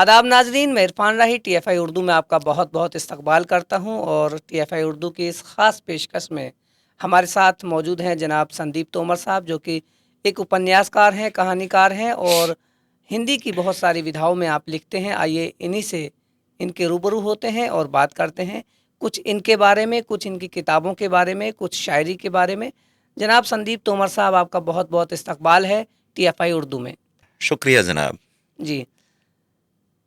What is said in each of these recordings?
आदाब नाजरीन, मैं इरफान राही टीएफआई उर्दू में आपका बहुत बहुत इस्तकबाल करता हूं और टीएफआई उर्दू की इस ख़ास पेशकश में हमारे साथ मौजूद हैं जनाब संदीप तोमर साहब, जो कि एक उपन्यासकार हैं, कहानीकार हैं और हिंदी की बहुत सारी विधाओं में आप लिखते हैं। आइए इन्हीं से इनके रूबरू होते हैं और बात करते हैं, कुछ इनके बारे में, कुछ इनकी किताबों के बारे में, कुछ शायरी के बारे में। जनाब संदीप तोमर साहब, आपका बहुत बहुत इस्तकबाल है टीएफआई उर्दू में। शुक्रिया जनाब। जी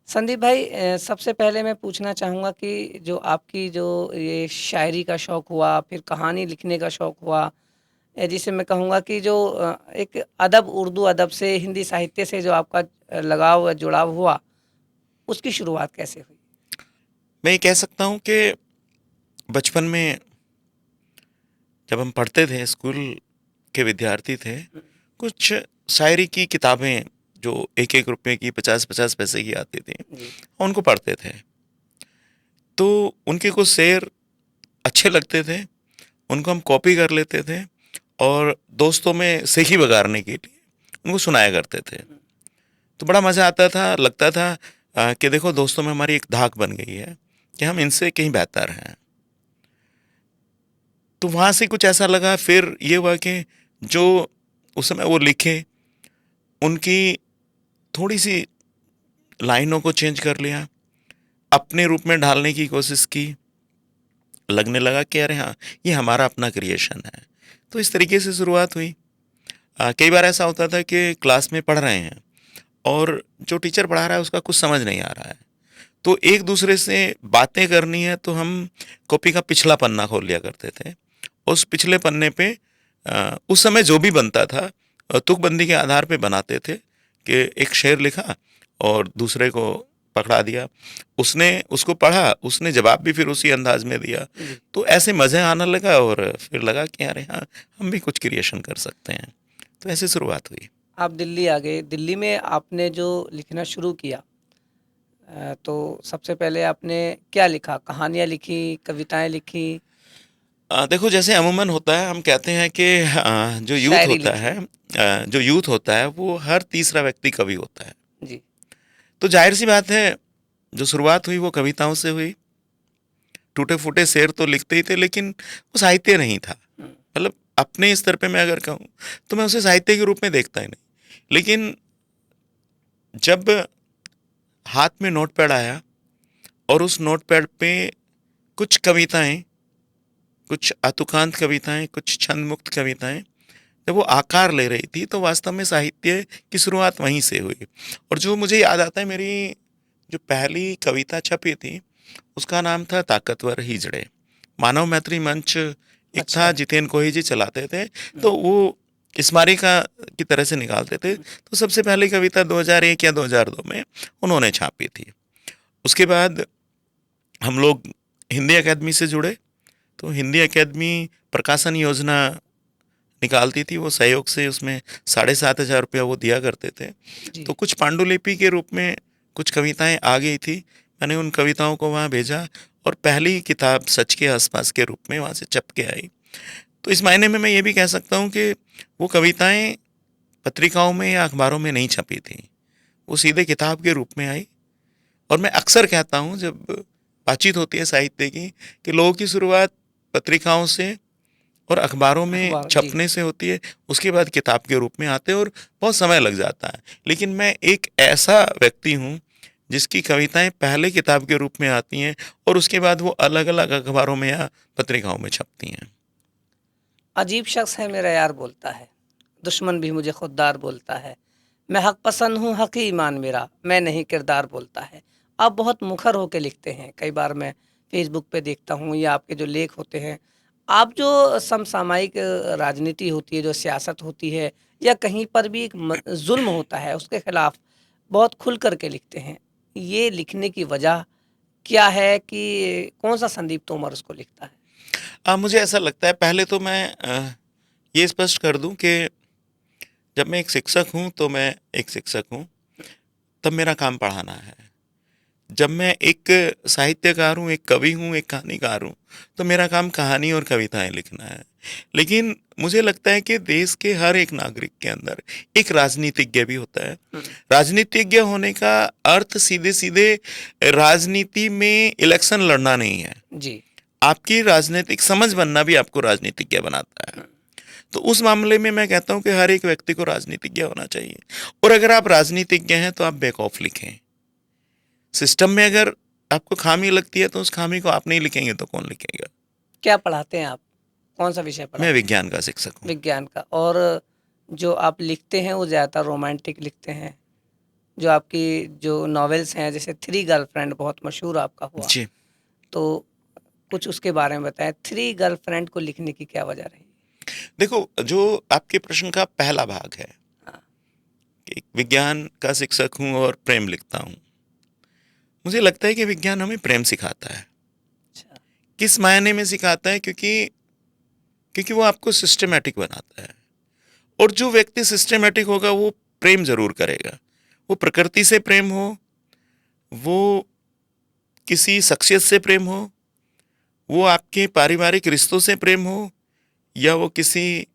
संदीप भाई, सबसे पहले मैं पूछना चाहूँगा कि जो आपकी जो ये शायरी का शौक़ हुआ, फिर कहानी लिखने का शौक़ हुआ, जिसे मैं कहूँगा कि जो एक अदब, उर्दू अदब से, हिंदी साहित्य से जो आपका लगाव, जुड़ाव हुआ, उसकी शुरुआत कैसे हुई? मैं ये कह सकता हूँ कि बचपन में जब हम पढ़ते थे, स्कूल के विद्यार्थी थे, कुछ शायरी की किताबें जो 1-1 रुपए की, 50-50 पैसे की आती थी, जी। उनको पढ़ते थे। तो उनके कुछ शेर अच्छे लगते थे, उनको हम कॉपी कर लेते थे और दोस्तों में सेखी बगाड़ने के लिए उनको सुनाया करते थे। तो बड़ा मज़ा आता था, लगता था कि देखो दोस्तों में हमारी एक धाक बन गई है कि हम इनसे कहीं बेहतर हैं। तो वहाँ से कुछ ऐसा लगा, फिर ये हुआ कि जो उस समय वो लिखे, उनकी थोड़ी-सी लाइनों को चेंज कर लिया, अपने रूप में ढालने की कोशिश की, लगने लगा कि अरे हाँ, ये हमारा अपना क्रिएशन है। तो इस तरीके से शुरुआत हुई। कई बार ऐसा होता था कि क्लास में पढ़ रहे हैं और जो टीचर पढ़ा रहा है उसका कुछ समझ नहीं आ रहा है, तो एक दूसरे से बातें करनी है तो हम कॉपी का पिछला पन्ना खोल लिया करते थे। उस पिछले पन्ने पे उस समय जो भी बनता था तुकबंदी के आधार पे बनाते थे कि एक शेर लिखा और दूसरे को पकड़ा दिया, उसने उसको पढ़ा, उसने जवाब भी फिर उसी अंदाज में दिया। जी। तो ऐसे मज़े आने लगा और फिर लगा कि अरे हाँ, हम भी कुछ क्रिएशन कर सकते हैं। तो ऐसे शुरुआत हुई। आप दिल्ली आ गए, दिल्ली में आपने जो लिखना शुरू किया, तो सबसे पहले आपने क्या लिखा? कहानियाँ लिखी, कविताएँ लिखी, देखो जैसे अमूमन होता है, हम कहते हैं कि शायरी लिखी? जो यूथ होता है वो हर तीसरा व्यक्ति कवि होता है। जी। तो जाहिर सी बात है, जो शुरुआत हुई वो कविताओं से हुई। टूटे फूटे शेर तो लिखते ही थे, लेकिन वो साहित्य नहीं था। हुँ। मतलब अपने स्तर पे मैं अगर कहूँ तो मैं उसे साहित्य के रूप में देखता ही नहीं। लेकिन जब हाथ में नोटपैड आया और उस नोटपैड पे कुछ कविताएं, कुछ अतुकांत कविताएं, कुछ छंद मुक्त कविताएं जब वो आकार ले रही थी, तो वास्तव में साहित्य की शुरुआत वहीं से हुई। और जो मुझे याद आता है, मेरी जो पहली कविता छपी थी उसका नाम था ताकतवर हिजड़े। मानव मैत्री मंच एक था, अच्छा। जितेन कोही जी चलाते थे, हुँ, तो वो स्मारिका की तरह से निकालते थे। हुँ। तो सबसे पहली कविता 2001 या 2002 में उन्होंने छापी थी। उसके बाद हम लोग हिंदी अकेडमी से जुड़े, तो हिंदी अकेडमी प्रकाशन योजना निकालती थी, वो सहयोग से उसमें 7,500 रुपया वो दिया करते थे। जी। तो कुछ पांडुलिपि के रूप में कुछ कविताएं आ गई थी, मैंने उन कविताओं को वहाँ भेजा और पहली किताब सच के आसपास के रूप में वहाँ से छप के आई। तो इस मायने में मैं ये भी कह सकता हूँ कि वो कविताएं पत्रिकाओं में या अखबारों में नहीं छपी थी, वो सीधे किताब के रूप में आई। और मैं अक्सर कहता हूँ जब बातचीत होती है साहित्य की, कि लोगों की शुरुआत पत्रिकाओं से और अखबारों में अखबार, जी। छपने से होती है, उसके बाद किताब के रूप में आते हैं और बहुत समय लग जाता है। लेकिन मैं एक ऐसा व्यक्ति हूँ जिसकी कविताएं पहले किताब के रूप में आती हैं और उसके बाद वो अलग अलग अखबारों में या पत्रिकाओं में छपती हैं। अजीब शख्स है मेरा यार बोलता है, दुश्मन भी मुझे खुददार बोलता है। मैं हक पसंद हूँ, हक ही ईमान मेरा, मैं नहीं किरदार बोलता है। आप बहुत मुखर होके लिखते हैं, कई बार मैं फ़ेसबुक पे देखता हूँ या आपके जो लेख होते हैं, आप जो समसामयिक राजनीति होती है, जो सियासत होती है या कहीं पर भी एक ज़ुल्म होता है, उसके खिलाफ बहुत खुल कर के लिखते हैं। ये लिखने की वजह क्या है कि कौन-सा संदीप तोमर उसको लिखता है? मुझे ऐसा लगता है, पहले तो मैं ये स्पष्ट कर दूं कि जब मैं एक शिक्षक हूं तो मैं एक शिक्षक हूं, तब मेरा काम पढ़ाना है। जब मैं एक साहित्यकार हूँ, एक कवि हूँ, एक कहानीकार हूँ, तो मेरा काम कहानी और कविताएं लिखना है। लेकिन मुझे लगता है कि देश के हर एक नागरिक के अंदर एक राजनीतिज्ञ भी होता है। राजनीतिज्ञ होने का अर्थ सीधे सीधे राजनीति में इलेक्शन लड़ना नहीं है। जी। आपकी राजनीतिक समझ बनना भी आपको राजनीतिज्ञ बनाता है। तो उस मामले में मैं कहता हूं कि हर एक व्यक्ति को राजनीतिज्ञ होना चाहिए। और अगर आप राजनीतिज्ञ हैं तो आप बैक ऑफ लिखें। सिस्टम में अगर आपको खामी लगती है तो उस खामी को आप नहीं लिखेंगे तो कौन लिखेगा। क्या पढ़ाते हैं आप? कौन सा विषय मैं पढ़ाते हैं? विज्ञान का शिक्षक हूँ। विज्ञान का। और जो आप लिखते हैं वो ज़्यादातर रोमांटिक लिखते हैं? जो आपकी जो नॉवेल्स हैं, जैसे थ्री गर्लफ्रेंड बहुत मशहूर आपका हुआ, जी, तो कुछ उसके बारे में बताएं। थ्री गर्लफ्रेंड को लिखने की क्या वजह रही? देखो, जो आपके प्रश्न का पहला भाग है हाँ। कि विज्ञान का शिक्षक हूँ और प्रेम लिखता हूँ, मुझे लगता है कि विज्ञान हमें प्रेम सिखाता है। अच्छा। किस मायने में सिखाता है? क्योंकि वो आपको सिस्टमेटिक बनाता है। और जो व्यक्ति सिस्टमेटिक होगा वो प्रेम जरूर करेगा। वो प्रकृति से प्रेम हो, वो किसी शख्सियत से प्रेम हो, वो आपके पारिवारिक रिश्तों से प्रेम हो, या वो किसी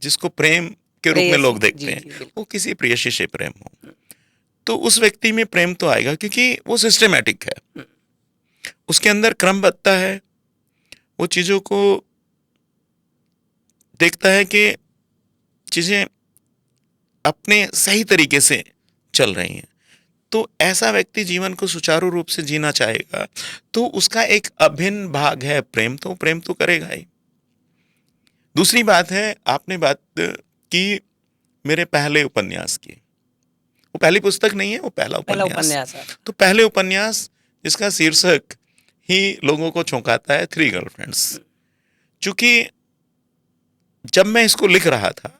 जिसको प्रेम के रूप में लोग प्रेयसी, देखते जी हैं, जी बिल्कुल। वो किसी प्रेयसी से प्रेम हो, तो उस व्यक्ति में प्रेम तो आएगा क्योंकि वो सिस्टमेटिक है। उसके अंदर क्रमबद्धता है। वो चीजों को देखता है कि चीजें अपने सही तरीके से चल रही हैं। तो ऐसा व्यक्ति जीवन को सुचारू रूप से जीना चाहेगा, तो उसका एक अभिन्न भाग है प्रेम, तो प्रेम तो करेगा ही। दूसरी बात है, आपने बात की मेरे पहले उपन्यास की। वो पहली पुस्तक नहीं है, वो पहला पहला उपन्यास। उपन्यास है। तो पहले उपन्यास जिसका शीर्षक ही लोगों को चौंकाता है, थ्री गर्लफ्रेंड्स। चूंकि जब मैं इसको लिख रहा था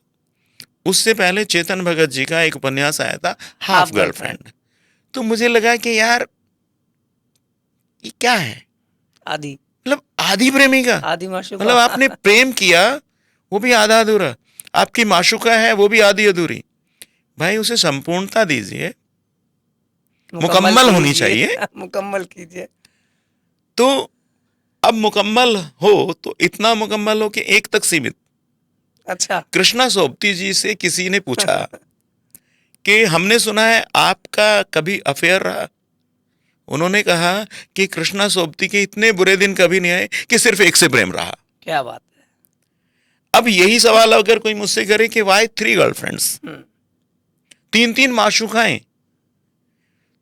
उससे पहले चेतन भगत जी का एक उपन्यास आया था, हाफ गर्लफ्रेंड। तो मुझे लगा कि यार ये क्या है, आदि मतलब आधी प्रेमिका, आदि माशुका। मतलब आपने प्रेम किया वो भी आधा अधूरा, आपकी माशुका है वो भी आधी अधूरी। भाई उसे संपूर्णता दीजिए, मुकम्मल होनी कीजिए। चाहिए। मुकम्मल कीजिए। तो अब मुकम्मल हो तो इतना मुकम्मल हो कि एक तक सीमित। अच्छा। कृष्णा सोबती जी से किसी ने पूछा कि हमने सुना है आपका कभी अफेयर रहा? उन्होंने कहा कि कृष्णा सोबती के इतने बुरे दिन कभी नहीं आए कि सिर्फ एक से प्रेम रहा। क्या बात है। अब यही सवाल अगर कोई मुझसे करे कि वाई थ्री गर्लफ्रेंड्स, तीन तीन माशुकाएं,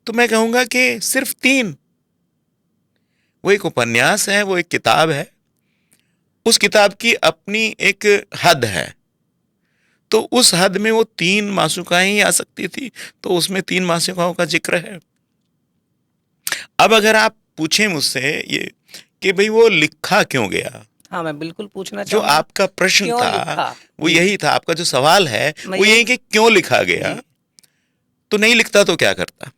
तो मैं कहूंगा कि सिर्फ तीन। वो एक उपन्यास है, वो एक किताब है, उस किताब की अपनी एक हद है। तो उस हद में वो तीन माशुकाएं ही आ सकती थी, तो उसमें तीन माशुकाओं का जिक्र है। अब अगर आप पूछें मुझसे ये कि भाई वो लिखा क्यों गया, हाँ, मैं बिल्कुल पूछना जो चाहूंगा। आपका प्रश्न क्यों था लिखा? वो जी। यही था, आपका जो सवाल है मैं वो यही- यही कि क्यों लिखा गया। जी। तो नहीं लिखता तो क्या करता।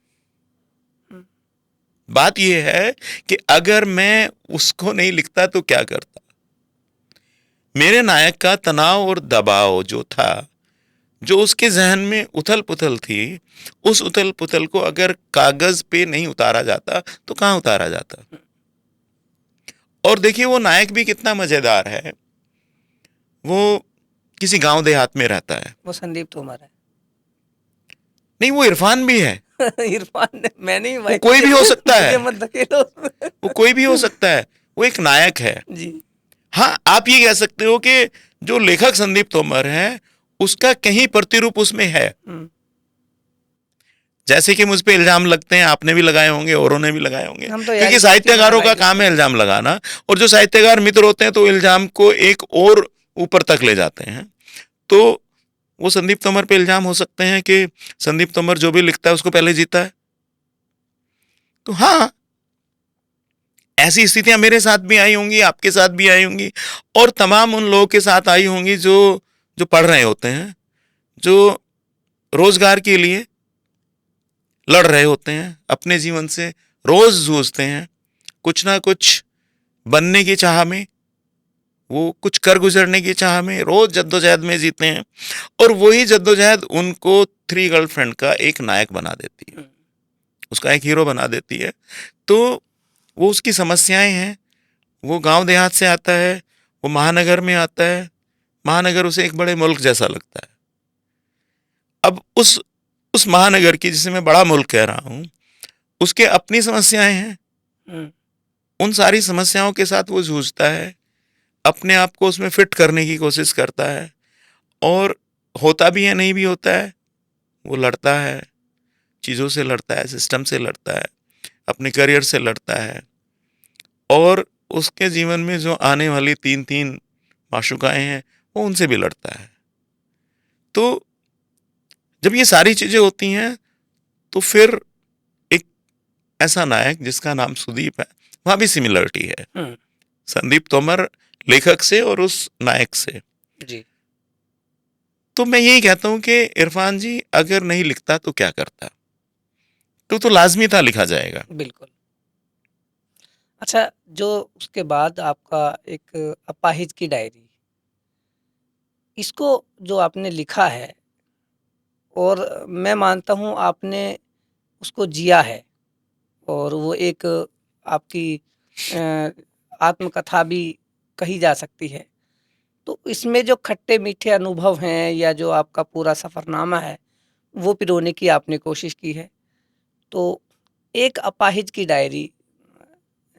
बात यह है कि अगर मैं उसको नहीं लिखता तो क्या करता। मेरे नायक का तनाव और दबाव जो था, जो उसके जहन में उथल पुथल थी, उस उथल पुथल को अगर कागज पे नहीं उतारा जाता तो कहां उतारा जाता। और देखिए वो नायक भी कितना मजेदार है। वो किसी गांव देहात में रहता है। वो संदीप तोमर है। नहीं, वो इरफान भी है। इरफान ने, मैं नहीं भाई, वो कोई भी हो सकता मुझे है। मत धकेलो उसमें। वो कोई भी हो सकता है। वो एक नायक है। जी। हाँ, आप ये कह सकते हो कि जो लेखक संदीप तोमर है उसका कहीं प्रतिरूप उसमें है। जैसे कि मुझ पे इल्जाम लगते हैं, आपने भी लगाए होंगे, औरों ने भी लगाए होंगे, हम तो यार क्योंकि इस साहित्यकारों का बात की काम है इल्जाम लगाना। और जो साहित्यकार मित्र होते हैं तो इल्जाम को एक और ऊपर तक ले जाते हैं। तो वो संदीप तोमर पे इल्जाम हो सकते हैं कि संदीप तोमर जो भी लिखता है उसको पहले जीता है। तो हाँ, ऐसी स्थितियां मेरे साथ भी आई होंगी, आपके साथ भी आई होंगी, और तमाम उन लोगों के साथ आई होंगी जो जो पढ़ रहे होते हैं, जो रोजगार के लिए लड़ रहे होते हैं, अपने जीवन से रोज जूझते हैं, कुछ ना कुछ बनने की चाह में, वो कुछ कर गुजरने की चाह में रोज जद्दोजहद में जीते हैं। और वही जद्दोजहद उनको थ्री गर्लफ्रेंड का एक नायक बना देती है, उसका एक हीरो बना देती है। तो वो उसकी समस्याएं हैं। वो गांव देहात से आता है, वो महानगर में आता है, महानगर उसे एक बड़े मुल्क जैसा लगता है। अब उस महानगर की, जिसे मैं बड़ा मुल्क कह रहा हूं, उसके अपनी समस्याएं हैं। हम्म, उन सारी समस्याओं के साथ वो जूझता है, अपने आप को उसमें फिट करने की कोशिश करता है, और होता भी है, नहीं भी होता है, वो लड़ता है, चीज़ों से लड़ता है, सिस्टम से लड़ता है, अपने करियर से लड़ता है, और उसके जीवन में जो आने वाली 3-3 माशुकाएं हैं वो उनसे भी लड़ता है। तो जब ये सारी चीज़ें होती हैं तो फिर एक ऐसा नायक जिसका नाम सुदीप है, वहाँ भी सिमिलरिटी है हम्म, संदीप तोमर लेखक से और उस नायक से। जी, तो मैं यही कहता हूँ कि इरफान जी अगर नहीं लिखता तो क्या करता, तो लाजमी था लिखा जाएगा। बिल्कुल। अच्छा, जो उसके बाद आपका एक अपाहिज की डायरी, इसको जो आपने लिखा है, और मैं मानता हूँ आपने उसको जिया है, और वो एक आपकी अ, आत्मकथा भी कही जा सकती है। तो इसमें जो खट्टे मीठे अनुभव हैं या जो आपका पूरा सफ़रनामा है, वो पिरोने की आपने कोशिश की है। तो एक अपाहिज की डायरी,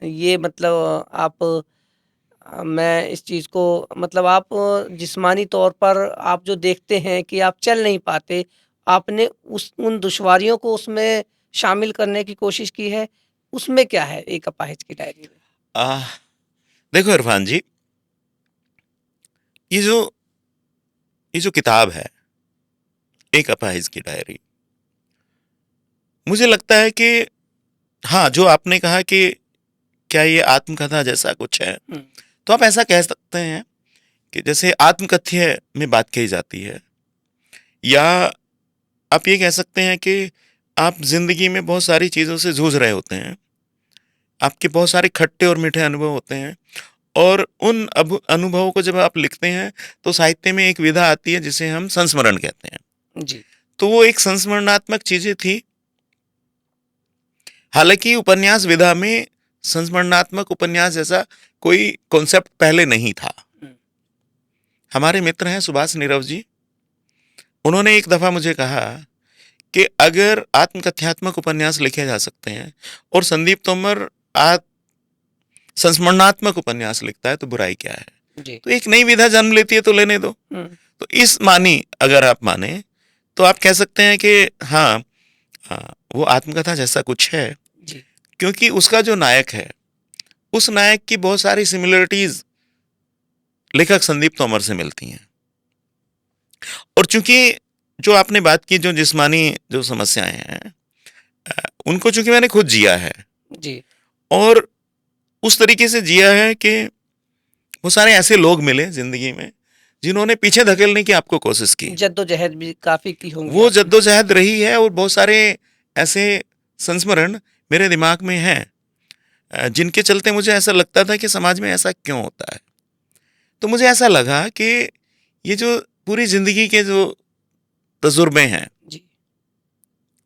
ये मतलब आप मैं इस चीज़ को मतलब आप जिस्मानी तौर पर आप जो देखते हैं कि आप चल नहीं पाते, आपने उस उन दुश्वारियों को उसमें शामिल करने की कोशिश की है। उसमें क्या है एक अपाहिज की डायरी में? आ, देखो इरफान जी, ये जो ये जो किताब है, एक अपाहिज की डायरी, मुझे लगता है कि हाँ, जो आपने कहा कि क्या ये आत्मकथा जैसा कुछ है, हुँ, तो आप ऐसा कह सकते हैं कि जैसे आत्मकथ्य में बात कही जाती है, या आप ये कह सकते हैं कि आप जिंदगी में बहुत सारी चीज़ों से जूझ रहे होते हैं, आपके बहुत सारे खट्टे और मीठे अनुभव होते हैं, और उन अनुभवों को जब आप लिखते हैं तो साहित्य में एक विधा आती है जिसे हम संस्मरण कहते हैं। जी, तो वो एक संस्मरणात्मक चीजें थी। हालांकि उपन्यास विधा में संस्मरणात्मक उपन्यास जैसा कोई कॉन्सेप्ट पहले नहीं था। हुँ, हमारे मित्र हैं सुभाष नीरव जी, उन्होंने एक दफा मुझे कहा कि अगर आत्मकथ्यात्मक उपन्यास लिखे जा सकते हैं और संदीप तोमर संस्मरणात्मक उपन्यास लिखता है तो बुराई क्या है। जी, तो एक नई विधा जन्म लेती है तो लेने दो। हुँ, तो इस मानी अगर आप माने तो आप कह सकते हैं कि हाँ, वो आत्मकथा जैसा कुछ है, जी, क्योंकि उसका जो नायक है, उस नायक की बहुत सारी सिमिलरिटीज लेखक संदीप तोमर से मिलती हैं। और चूंकि जो आपने बात की, जो जिस्मानी जो समस्याएं हैं, उनको चूंकि मैंने खुद जिया है, जी, और उस तरीके से जिया है कि वो सारे ऐसे लोग मिले जिंदगी में जिन्होंने पीछे धकेलने की आपको कोशिश की। जद्दोजहद भी काफ़ी की होंगी वो आपने। जद्दोजहद रही है, और बहुत सारे ऐसे संस्मरण मेरे दिमाग में हैं, जिनके चलते मुझे ऐसा लगता था कि समाज में ऐसा क्यों होता है। तो मुझे ऐसा लगा कि ये जो पूरी जिंदगी के जो तजुर्बे हैं, जी,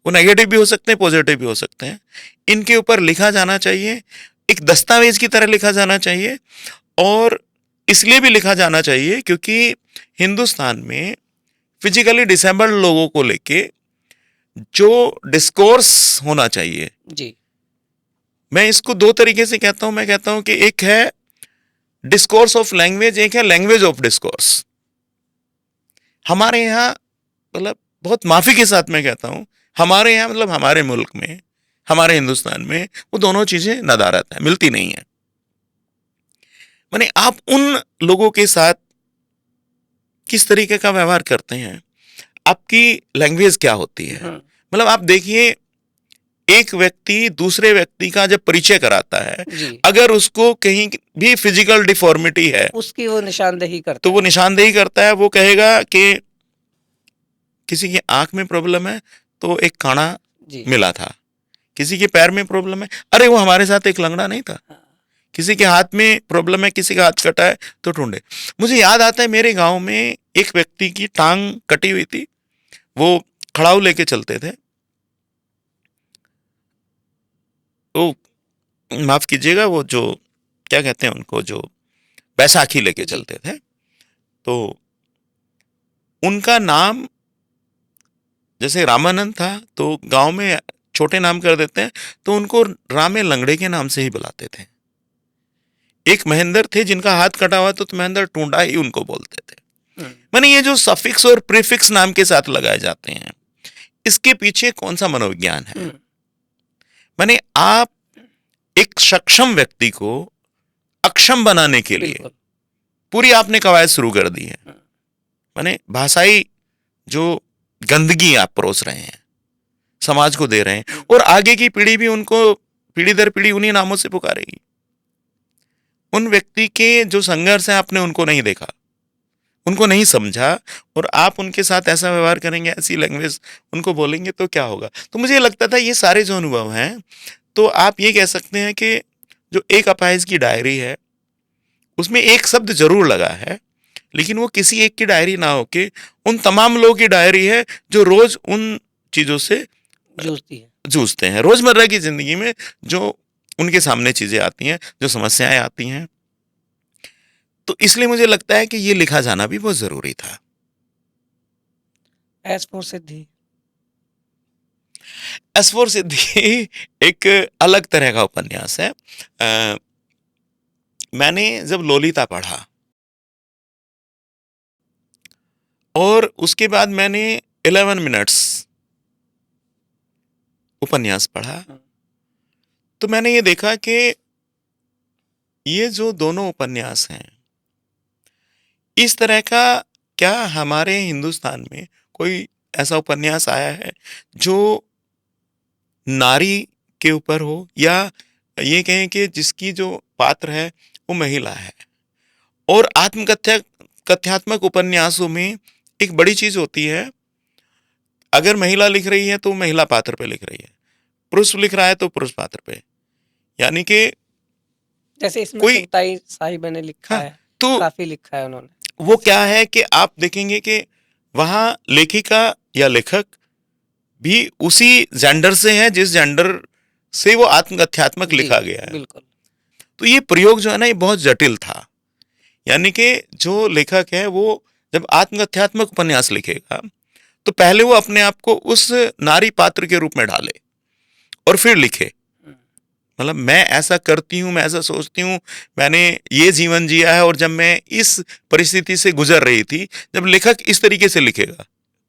वो नेगेटिव भी हो सकते हैं, पॉजिटिव भी हो सकते हैं, इनके ऊपर लिखा जाना चाहिए, एक दस्तावेज की तरह लिखा जाना चाहिए। और इसलिए भी लिखा जाना चाहिए क्योंकि हिंदुस्तान में फिजिकली डिसेबल्ड लोगों को लेके जो डिस्कोर्स होना चाहिए, जी, मैं इसको दो तरीके से कहता हूं। मैं कहता हूं कि एक है डिस्कोर्स ऑफ लैंग्वेज, एक है लैंग्वेज ऑफ डिस्कोर्स। हमारे यहाँ, मतलब बहुत माफी के साथ मैं कहता हूं, हमारे यहाँ मतलब हमारे मुल्क में, हमारे हिंदुस्तान में वो दोनों चीजें नदारत है, मिलती नहीं है। माने आप उन लोगों के साथ किस तरीके का व्यवहार करते हैं, आपकी लैंग्वेज क्या होती है। हुँ, मतलब आप देखिए, एक व्यक्ति दूसरे व्यक्ति का जब परिचय कराता है, जी, अगर उसको कहीं भी फिजिकल डिफॉर्मिटी है उसकी वो निशानदेही तो करता वो है। निशानदेही करता है। वो कहेगा कि किसी की आंख में प्रॉब्लम है तो एक काना जी, मिला था, किसी के पैर में प्रॉब्लम है, अरे वो हमारे साथ एक लंगड़ा नहीं था, हाँ, किसी के हाथ में प्रॉब्लम है, किसी का हाथ कटा है तो ढूंढे। मुझे याद आता है मेरे गांव में एक व्यक्ति की टांग कटी हुई थी, वो खड़ाऊ लेके चलते थे। वो, माफ कीजिएगा, वो जो क्या कहते हैं उनको, जो बैसाखी लेके जी, चलते थे। तो उनका नाम जैसे रामानंद था तो गांव में छोटे नाम कर देते हैं, तो उनको रामे लंगड़े के नाम से ही बुलाते थे। एक महेंद्र थे जिनका हाथ कटा हुआ तो महेंद्र टूंडा ही उनको बोलते थे। माने ये जो सफिक्स और प्रीफिक्स नाम के साथ लगाए जाते हैं, इसके पीछे कौन सा मनोविज्ञान है? माने आप एक सक्षम व्यक्ति को अक्षम बनाने के लिए बिल्कुल। पूरी आपने कवायद शुरू कर दी है। माने भाषाई जो गंदगी आप परोस रहे हैं, समाज को दे रहे हैं, और आगे की पीढ़ी भी उनको पीढ़ी दर पीढ़ी उन्हीं नामों से पुकारेगी। उन व्यक्ति के जो संघर्ष है आपने उनको नहीं देखा, उनको नहीं समझा, और आप उनके साथ ऐसा व्यवहार करेंगे, ऐसी लैंग्वेज उनको बोलेंगे तो क्या होगा? तो मुझे लगता था ये सारे जो अनुभव हैं, तो आप ये कह सकते हैं कि जो एक अपाहिज की डायरी है उसमें एक शब्द जरूर लगा है, लेकिन वो किसी एक की डायरी ना होके उन तमाम लोगों की डायरी है जो रोज उन चीजों से जूझते हैं। रोजमर्रा की जिंदगी में जो उनके सामने चीजें आती हैं, जो समस्याएं आती हैं, तो इसलिए मुझे लगता है कि ये लिखा जाना भी बहुत जरूरी था। S for Siddhi. S for Siddhi एक अलग तरह का उपन्यास है। मैंने जब लोलिता पढ़ा और उसके बाद मैंने 11 मिनट्स उपन्यास पढ़ा, तो मैंने ये देखा कि ये जो दोनों उपन्यास हैं, इस तरह का क्या हमारे हिंदुस्तान में कोई ऐसा उपन्यास आया है जो नारी के ऊपर हो, या ये कहें कि जिसकी जो पात्र है वो महिला है। और कथ्यात्मक उपन्यासों में एक बड़ी चीज होती है, अगर महिला लिख रही है तो महिला पात्र पे लिख रही है, पुरुष लिख रहा है तो पुरुष पात्र पे, यानी कि जैसे इसमें कोई सुलताई साहिबा ने लिखा है, तो काफी लिखा है उन्होंने। वो क्या है कि आप देखेंगे कि वहां लेखिका या लेखक भी उसी जेंडर से है जिस जेंडर से वो आत्मकथ्यात्मक लिखा गया है। बिल्कुल। तो ये प्रयोग जो है ना, ये बहुत जटिल था। यानी कि जो लेखक है वो जब आत्मकथ्यात्मक उपन्यास लिखेगा तो पहले वो अपने आप को उस नारी पात्र के रूप में ढाले और फिर लिखे। मतलब मैं ऐसा करती हूँ, मैं ऐसा सोचती हूँ, मैंने ये जीवन जिया है, और जब मैं इस परिस्थिति से गुजर रही थी, जब लेखक इस तरीके से लिखेगा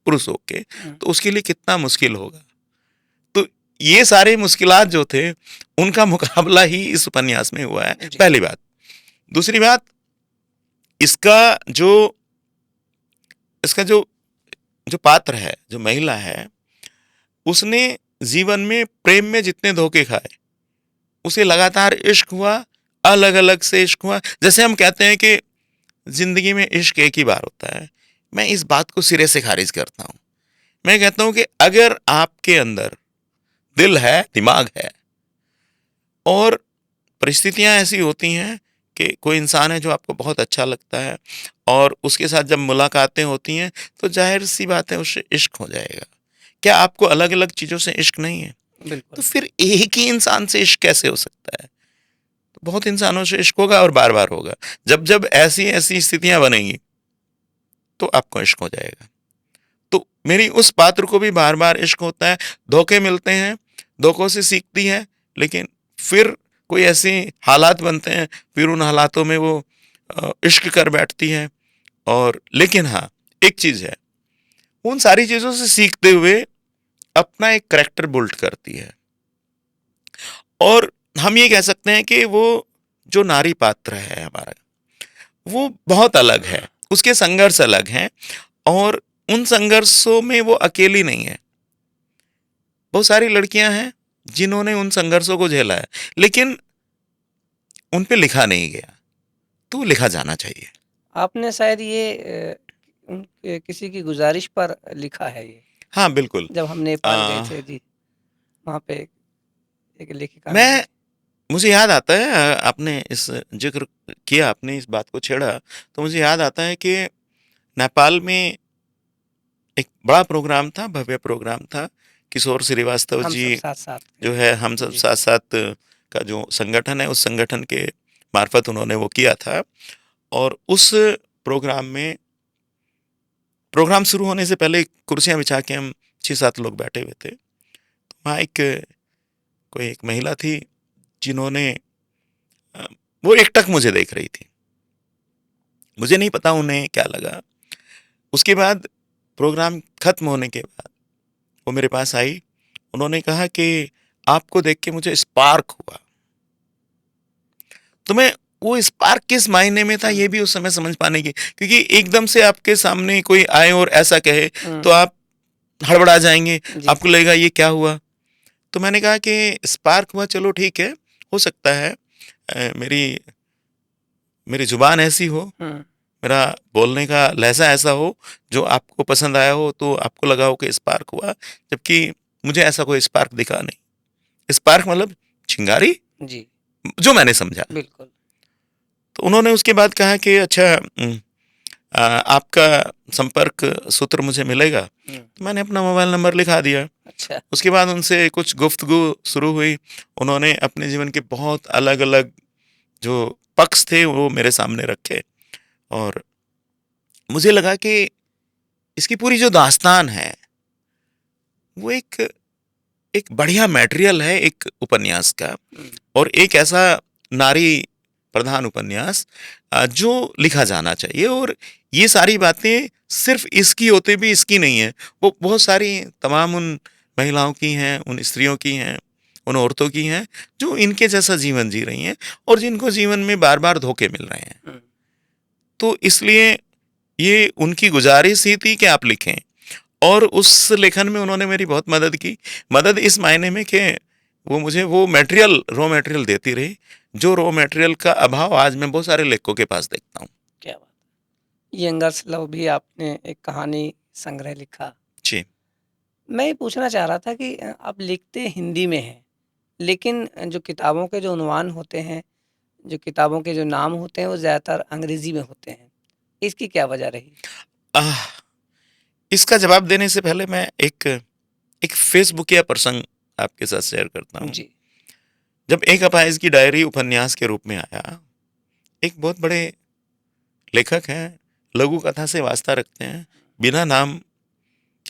पुरुष होके, तो उसके लिए कितना मुश्किल होगा। तो ये सारे मुश्किलात जो थे उनका मुकाबला ही इस उपन्यास में हुआ है, पहली बात। दूसरी बात, इसका जो पात्र है, जो महिला है, उसने जीवन में प्रेम में जितने धोखे खाए, उसे लगातार इश्क हुआ, अलग अलग से इश्क हुआ। जैसे हम कहते हैं कि जिंदगी में इश्क एक ही बार होता है, मैं इस बात को सिरे से खारिज करता हूं। मैं कहता हूं कि अगर आपके अंदर दिल है, दिमाग है, और परिस्थितियां ऐसी होती हैं कि कोई इंसान है जो आपको बहुत अच्छा लगता है, और उसके साथ जब मुलाकातें होती हैं तो जाहिर सी बात है उससे इश्क हो जाएगा। क्या आपको अलग अलग चीजों से इश्क नहीं है? तो फिर एक ही इंसान से इश्क कैसे हो सकता है? तो बहुत इंसानों से इश्क होगा और बार बार होगा। जब जब ऐसी ऐसी स्थितियां बनेंगी तो आपको इश्क हो जाएगा। तो मेरी उस पात्र को भी बार बार इश्क होता है, धोखे मिलते हैं, धोखों से सीखती है, लेकिन फिर कोई ऐसे हालात बनते हैं, फिर उन हालातों में वो इश्क कर बैठती है। और लेकिन हाँ, एक चीज है, उन सारी चीजों से सीखते हुए अपना एक करैक्टर बिल्ड करती है। और हम ये कह सकते हैं कि वो जो नारी पात्र है हमारा, वो बहुत अलग है, उसके संघर्ष अलग हैं, और उन संघर्षों में वो अकेली नहीं है। बहुत सारी लड़कियां हैं जिन्होंने उन संघर्षों को झेला है, लेकिन उन पे लिखा नहीं गया, तो लिखा जाना चाहिए। आपने शायद ये किसी की गुजारिश पर लिखा है ये? हाँ बिल्कुल। जब हम नेपाल गए थे जी, वहाँ पे एक लेखिका मुझे याद आता है, आपने इस जिक्र किया, आपने इस बात को छेड़ा, तो मुझे याद आता है कि नेपाल में एक बड़ा प्रोग्राम था, भव्य प्रोग्राम था। किशोर श्रीवास्तव जी जो है हम सब साथ साथ का जो संगठन है, उस संगठन के मार्फत उन्होंने वो किया था। और उस प्रोग्राम में प्रोग्राम शुरू होने से पहले कुर्सियां बिछा के हम 6-7 लोग बैठे हुए थे। वहाँ कोई एक महिला थी जिन्होंने वो एकटक मुझे देख रही थी। मुझे नहीं पता उन्हें क्या लगा। उसके बाद प्रोग्राम खत्म होने के बाद वो मेरे पास आई। उन्होंने कहा कि आपको देख के मुझे स्पार्क हुआ। तो मैं वो स्पार्क किस मायने में था ये भी उस समय समझ पाने की, क्योंकि एकदम से आपके सामने कोई आए और ऐसा कहे तो आप हड़बड़ा जाएंगे, जी। आपको लगेगा ये क्या हुआ। तो मैंने कहा कि स्पार्क हुआ, चलो ठीक है, हो सकता है मेरी जुबान ऐसी हो, मेरा बोलने का लहजा ऐसा हो जो आपको पसंद आया हो, तो आपको लगा हो कि स्पार्क हुआ, जबकि मुझे ऐसा कोई स्पार्क दिखा नहीं। स्पार्क मतलब चिंगारी, जी जो मैंने समझा। बिल्कुल। तो उन्होंने उसके बाद कहा कि अच्छा आपका संपर्क सूत्र मुझे मिलेगा। तो मैंने अपना मोबाइल नंबर लिखा दिया। अच्छा। उसके बाद उनसे कुछ गुफ्तगू शुरू हुई। उन्होंने अपने जीवन के बहुत अलग अलग जो पक्ष थे वो मेरे सामने रखे, और मुझे लगा कि इसकी पूरी जो दास्तान है वो एक बढ़िया मटेरियल है एक उपन्यास का, और एक ऐसा नारी प्रधान उपन्यास जो लिखा जाना चाहिए। और ये सारी बातें सिर्फ इसकी होते भी इसकी नहीं है, वो बहुत सारी तमाम उन महिलाओं की हैं, उन स्त्रियों की हैं, उन औरतों की हैं जो इनके जैसा जीवन जी रही हैं और जिनको जीवन में बार बार धोखे मिल रहे हैं। तो इसलिए ये उनकी गुजारिश ही थी कि आप लिखें, और उस लेखन में उन्होंने मेरी बहुत मदद की। मदद इस मायने में कि वो मुझे वो मटेरियल, रॉ मटेरियल देती रही, जो रॉ मटेरियल का अभाव आज मैं बहुत सारे लेखकों के पास देखता हूँ। क्या बात। यंगर्स लव भी आपने एक कहानी संग्रह लिखा। जी। मैं ये पूछना चाह रहा था कि आप लिखते हिंदी में हैं, लेकिन जो किताबों के जो उन्वान होते हैं, जो किताबों के जो नाम होते हैं, वो ज़्यादातर अंग्रेजी में होते हैं। इसकी क्या वजह रही? आह, इसका जवाब देने से पहले मैं एक फेसबुकिया प्रसंग आपके साथ शेयर करता हूँ। जी। जब एक अपाहिज की डायरी उपन्यास के रूप में आया, एक बहुत बड़े लेखक हैं, लघु कथा से वास्ता रखते हैं, बिना नाम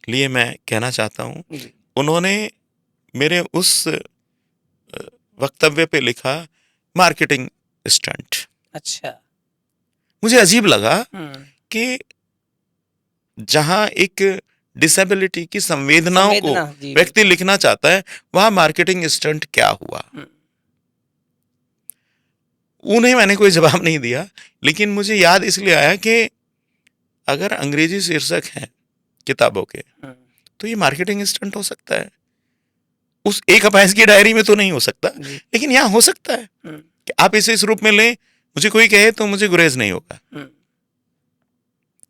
लिए मैं कहना चाहता हूँ, जी। उन्होंने मेरे उस वक्तव्य पे लिखा मार्केटिंग स्टंट। अच्छा। मुझे अजीब लगा हम्म। कि जहां एक डिसेबिलिटी की संवेदनाओं को संवेदना, जी व्यक्ति लिखना चाहता है, वहां मार्केटिंग स्टंट क्या हुआ। हम्म, उन्हें मैंने कोई जवाब नहीं दिया, लेकिन मुझे याद इसलिए आया कि अगर अंग्रेजी शीर्षक हैं किताबों के, तो ये मार्केटिंग स्टंट हो सकता है। उस एक अपाहिज की डायरी में तो नहीं हो सकता, जी। लेकिन यहाँ हो सकता है कि आप इसे इस रूप में लें, मुझे कोई कहे तो मुझे गुरेज नहीं होगा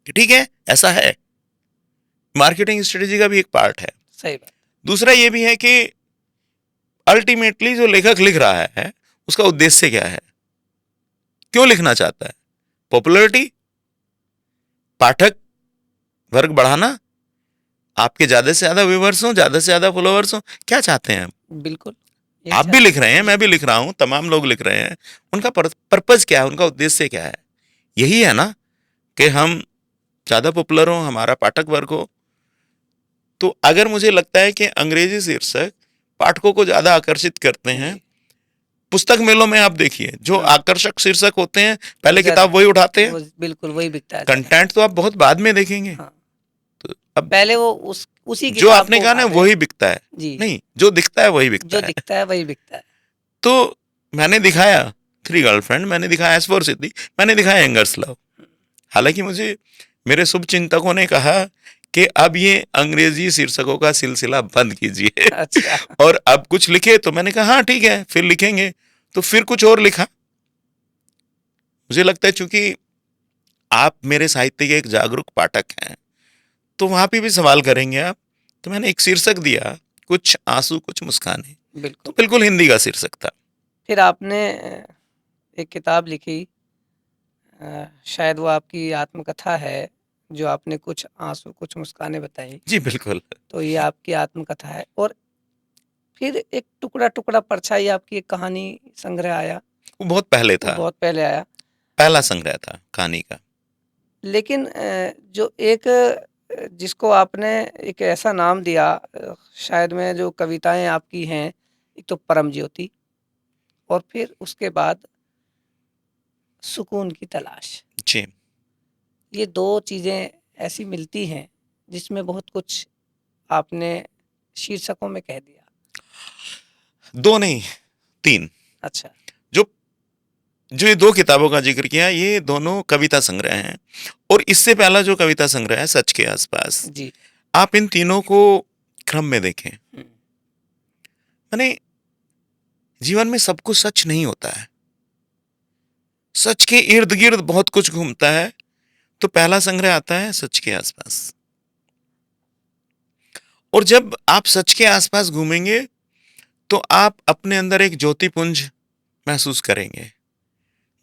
कि ठीक है, ऐसा है। मार्केटिंग स्ट्रेटेजी का भी एक पार्ट है। सही बात। दूसरा ये भी है कि अल्टीमेटली जो लेखक लिख रहा है उसका उद्देश्य क्या है, क्यों लिखना चाहता है? पॉपुलैरिटी, पाठक वर्ग बढ़ाना, आपके ज्यादा से ज्यादा व्यूअर्स हो, ज्यादा से ज्यादा फॉलोअर्स हो, क्या चाहते हैं आप? बिल्कुल। आप भी लिख रहे हैं, मैं भी लिख रहा हूं, तमाम लोग लिख रहे हैं। उनका पर्पज क्या है, उनका उद्देश्य क्या है? यही है ना कि हम ज्यादा पॉपुलर हो, हमारा पाठक वर्ग हो। तो अगर मुझे लगता है कि अंग्रेजी शीर्षक पाठकों को ज्यादा आकर्षित करते हैं, पुस्तक मेलों में आप देखिए जो आकर्षक शीर्षक होते हैं, पहले किताब वही उठाते हैं, बिल्कुल वही बिकता है। कंटेंट तो आप बहुत बाद में देखेंगे। हाँ। तो अब पहले वो उसी जो किताब आपने को कहा ना उठाते हैं। वही बिकता है, जी। नहीं, जो दिखता है वही बिकता जो है। दिखता है वही बिकता है। तो मैंने दिखाया थ्री गर्लफ्रेंड, मैंने दिखाया एस फॉर सिद्धि, मैंने दिखाया यंगर्स लव। हालांकि मुझे मेरे शुभ चिंतकों ने कहा कि अब ये अंग्रेजी शीर्षकों का सिलसिला बंद कीजिए। अच्छा। और अब कुछ लिखे, तो मैंने कहा हाँ ठीक है, फिर लिखेंगे। तो फिर कुछ और लिखा। मुझे लगता है चूंकि आप मेरे साहित्य के एक जागरूक पाठक हैं, तो वहां पे भी सवाल करेंगे आप। तो मैंने एक शीर्षक दिया, कुछ आंसू कुछ मुस्काने। बिल्कुल। तो बिल्कुल हिंदी का शीर्षक था। फिर आपने एक किताब लिखी, शायद वो आपकी आत्मकथा है, जो आपने कुछ आंसू कुछ मुस्काने बताई। जी बिल्कुल। तो ये आपकी आत्मकथा है। और फिर एक टुकड़ा टुकड़ा परछाई आपकी एक कहानी संग्रह आया। वो बहुत पहले वो था, बहुत पहले आया। पहला संग्रह था कहानी का। लेकिन जो एक जिसको आपने एक ऐसा नाम दिया, शायद में जो कविताएं आपकी हैं, एक तो परम ज्योति और फिर उसके बाद सुकून की तलाश। जी। ये दो चीजें ऐसी मिलती हैं जिसमें बहुत कुछ आपने शीर्षकों में कह दिया। 2 नहीं, 3। अच्छा। जो जो ये 2 किताबों का ज़िक्र किया, ये दोनों कविता संग्रह हैं और इससे पहला जो कविता संग्रह है, सच के आस-पास, जी। आप इन तीनों को क्रम में देखें। हुँ। माने जीवन में सब कुछ सच नहीं होता है। सच के इर्द-गिर्द बहुत कुछ घूमता है, तो पहला संग्रह आता है सच के आस-पास। और जब आप सच के आस-पास घूमेंगे, तो आप अपने अंदर एक ज्योतिपुंज महसूस करेंगे,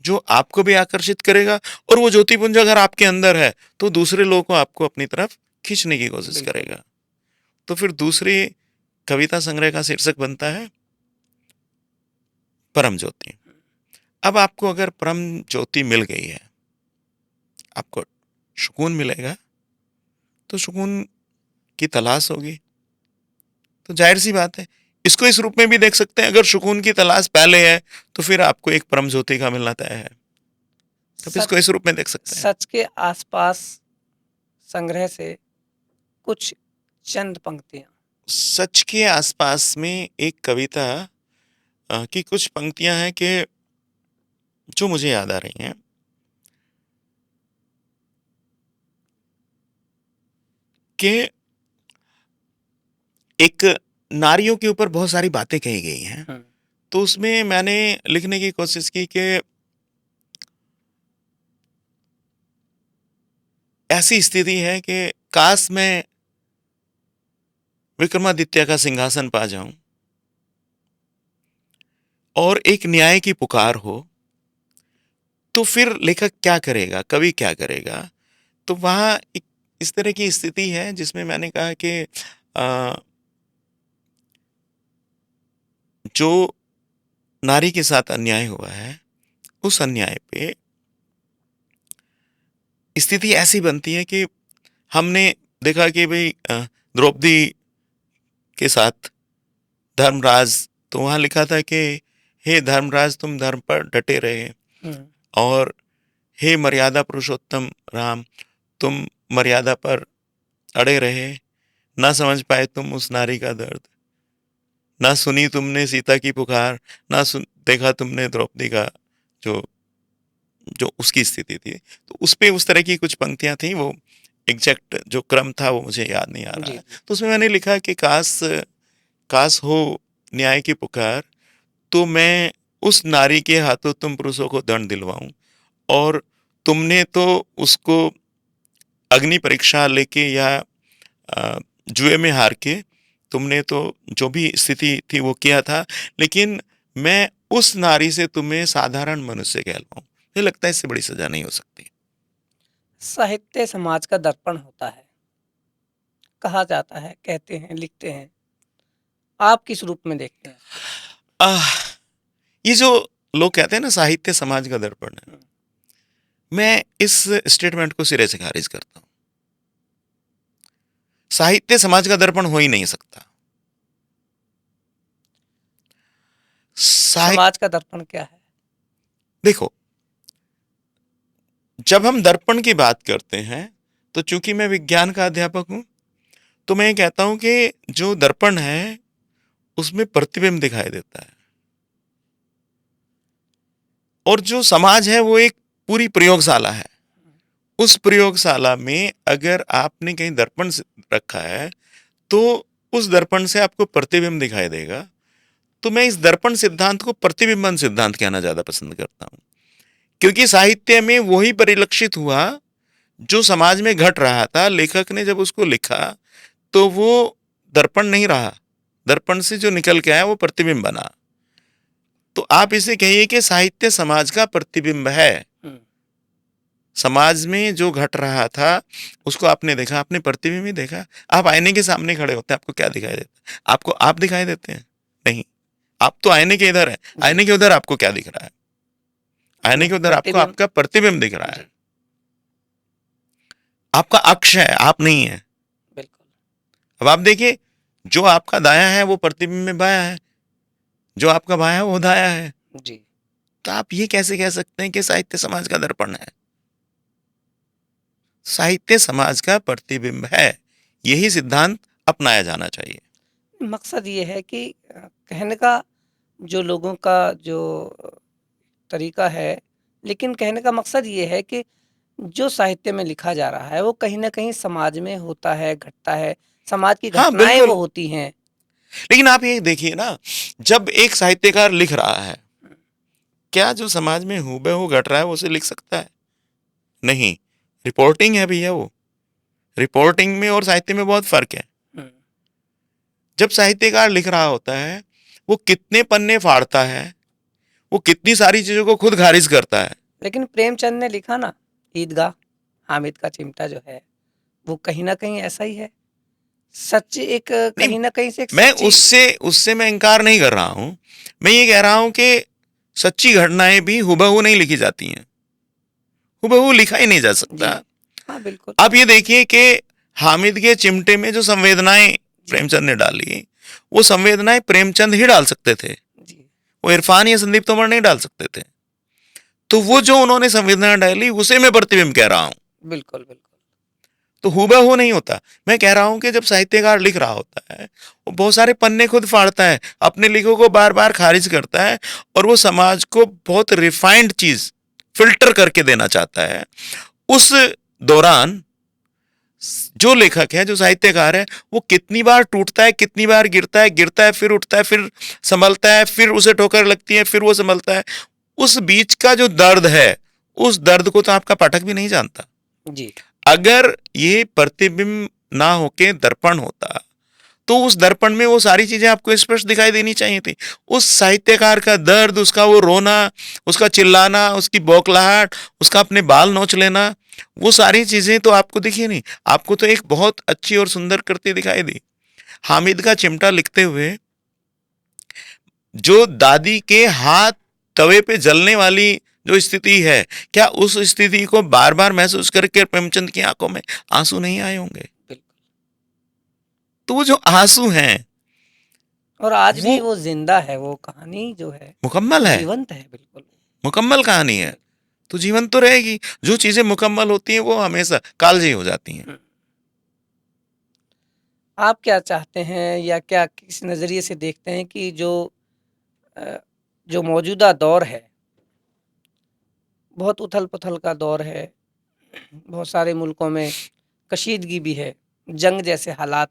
जो आपको भी आकर्षित करेगा और वो ज्योतिपुंज अगर आपके अंदर है, तो दूसरे लोगों को आपको अपनी तरफ खींचने की कोशिश बिल्कुल। करेगा। तो फिर दूसरी कविता संग्रह का शीर्षक बनता है परम ज्योति। अब आपको अगर परम ज्योति मिल गई है, आपको सुकून मिलेगा, तो सुकून की तलाश होगी। तो जाहिर-सी बात है, इसको इस रूप में भी देख सकते हैं, अगर सुकून की तलाश पहले है, तो फिर आपको एक परम ज्योति का मिलना तय है। तो सच इसको इस रूप में देख सकते हैं। सच के आसपास संग्रह से कुछ चंद पंक्तियाँ। सच के आसपास में एक कविता की कुछ पंक्तियाँ हैं कि जो मुझे याद आ रही हैं। कि एक नारियों के ऊपर बहुत सारी बातें कही गई हैं, हुँ। तो उसमें मैंने लिखने की कोशिश की कि ऐसी स्थिति है कि काश मैं विक्रमादित्य का सिंहासन पा जाऊं और एक न्याय की पुकार हो, तो फिर लेखक क्या करेगा, कवि क्या करेगा। तो वहाँ एक इस तरह की स्थिति है जिसमें मैंने कहा कि अ, जो नारी के साथ अन्याय हुआ है, उस अन्याय पे स्थिति ऐसी बनती है कि हमने देखा कि भाई द्रौपदी के साथ धर्मराज, तो वहाँ लिखा था कि हे धर्मराज तुम धर्म पर डटे रहे, हुँ। और हे मर्यादा पुरुषोत्तम राम तुम मर्यादा पर अड़े रहे, ना समझ पाए तुम उस नारी का दर्द, ना सुनी तुमने सीता की पुकार, ना सुन देखा तुमने द्रौपदी का जो जो उसकी स्थिति थी। तो उस पे उस तरह की कुछ पंक्तियां थी, वो एग्जैक्ट जो क्रम था वो मुझे याद नहीं आ रहा जी, है। जी। तो उसमें मैंने लिखा कि काश काश हो न्याय की पुकार, तो मैं उस नारी के हाथों तुम पुरुषों को दंड दिलवाऊं, और तुमने तो उसको अग्नि परीक्षा लेके या जुए में हार के तुमने तो जो भी स्थिति थी वो किया था, लेकिन मैं उस नारी से तुम्हें साधारण मनुष्य कहलवाऊं। मुझे लगता है इससे बड़ी सजा नहीं हो सकती। साहित्य समाज का दर्पण होता है, कहा जाता है, कहते हैं, लिखते हैं। आप किस रूप में देखते हैं इसको? आह, ये जो लोग कहते हैं ना साहित्य समाज का दर्पण है, हुँ। मैं इस स्टेटमेंट को सिरे से खारिज करता हूँ। साहित्य समाज का दर्पण हो ही नहीं सकता। साहि समाज का दर्पण क्या है? देखो, जब हम दर्पण की बात करते हैं, तो चूंकि मैं विज्ञान का अध्यापक हूं, तो मैं ये कहता हूं कि जो दर्पण है उसमें प्रतिबिंब दिखाई देता है, और जो समाज है वो एक पूरी प्रयोगशाला है। उस प्रयोगशाला में अगर आपने कहीं दर्पण रखा है, तो उस दर्पण से आपको प्रतिबिंब दिखाई देगा। तो मैं इस दर्पण सिद्धांत को प्रतिबिंबन सिद्धांत कहना ज्यादा पसंद करता हूं, क्योंकि साहित्य में वही परिलक्षित हुआ जो समाज में घट रहा था। लेखक ने जब उसको लिखा, तो वो दर्पण नहीं रहा, दर्पण से जो निकल के आया वो प्रतिबिंब बना। तो आप इसे कहिए कि साहित्य समाज का प्रतिबिंब है। हुँ। समाज में जो घट रहा था उसको आपने देखा, आपने प्रतिबिंब ही देखा। आप आईने के सामने खड़े होते हैं, आपको क्या दिखाई देता है? आपको आप दिखाई देते हैं? नहीं, आप तो आईने के इधर हैं, जी। आईने के उधर आपको क्या दिख रहा है? आईने अपना के उधर आपको प्रतिबिंब। आपका प्रतिबिंब दिख रहा है। जी। आपका अक्ष है, आप नहीं है। बिल्कुल। अब आप देखिए, जो आपका दाया है वो प्रतिबिंब में बाया है, जो आपका बाया है वो दाया है। जी। तो आप ये कैसे कह सकते हैं कि साहित्य समाज का दर्पण है? साहित्य समाज का प्रतिबिंब है, यही सिद्धांत अपनाया जाना चाहिए। मकसद ये है कि कहने का जो लोगों का जो तरीका है, लेकिन कहने का मकसद ये है कि जो साहित्य में लिखा जा रहा है वो कहीं न कहीं समाज में होता है, घटता है, समाज की हाँ, घटनाएँ वो बिल्कुल। होती हैं। लेकिन आप ये देखिए ना, जब एक साहित्यकार लिख रहा है, क्या जो समाज में हूबहू घट रहा है वो उसे लिख सकता है? नहीं। रिपोर्टिंग है भैया वो। रिपोर्टिंग में और साहित्य में बहुत फर्क है। हुँ, जब साहित्यकार लिख रहा होता है, वो कितने पन्ने फाड़ता है, वो कितनी सारी चीजों को खुद खारिज करता है। लेकिन प्रेमचंद ने लिखा ना ईदगाह, हामिद का चिमटा जो है, वो कहीं न कहीं ऐसा ही है। सच एक नहीं, कहीं न कहीं से एक मैं सच्ची उससे उससे मैं इनकार नहीं कर रहा हूं। मैं ये कह रहा हूं कि सच्ची घटनाएं भी हुबहू नहीं लिखी जाती हैं, हुबहू लिखा ही नहीं जा जी। सकता। हाँ, बिल्कुल। आप ये देखिए कि हामिद के चिमटे में जो संवेदनाएं जी, प्रेमचंद ने डाली, वो संवेदनाएं प्रेमचंद ही डाल सकते थे, जी। वो इरफान या संदीप तोमर नहीं डाल सकते थे। तो वो जो उन्होंने संवेदना डाली उसे मैं प्रतिबिंब कह रहा हूं। बिल्कुल, बिल्कुल। तो हूबहू नहीं होता। मैं कह रहा हूं कि जब साहित्यकार लिख रहा होता है, वो बहुत सारे पन्ने खुद फाड़ता है, अपने लिखों को बार बार खारिज करता है, और वो समाज को बहुत रिफाइंड चीज फिल्टर करके देना चाहता है। उस दौरान जो लेखक है, जो साहित्यकार है, वो कितनी बार टूटता है, कितनी बार गिरता है, फिर उठता है, फिर संभलता है, फिर उसे ठोकर लगती है, फिर वो संभलता है। उस बीच का जो दर्द है, उस दर्द को तो आपका पाठक भी नहीं जानता। जी, अगर ये प्रतिबिंब ना होके दर्पण होता, तो उस दर्पण में वो सारी चीजें आपको स्पष्ट दिखाई देनी चाहिए थी। उस साहित्यकार का दर्द, उसका वो रोना, उसका चिल्लाना, उसकी बौखलाहट, उसका अपने बाल नोच लेना, वो सारी चीजें तो आपको दिखी नहीं। आपको तो एक बहुत अच्छी और सुंदर कृति दिखाई दी। हामिद का चिमटा लिखते हुए जो दादी के हाथ तवे पे जलने वाली जो स्थिति है, क्या उस स्थिति को बार बार महसूस करके प्रेमचंद की आंखों में आंसू नहीं आए होंगे? बिल्कुल। तो वो जो आंसू हैं, और आज वो भी वो ज़िंदा है, वो कहानी जो है, मुकम्मल है, जीवंत है बिल्कुल। मुकम्मल कहानी है। तो जीवन तो रहेगी। जो चीजें मुकम्मल होती हैं वो हमेशा कालजी हो जाती हैं। हुँ। आप क्या चाहते हैं या क्या किस नज़रिए से देखते हैं कि अ, जो मौजूदा दौर है, बहुत उथल-पुथल का दौर है, बहुत सारे मुल्कों में कशीदगी भी है, जंग जैसे हालात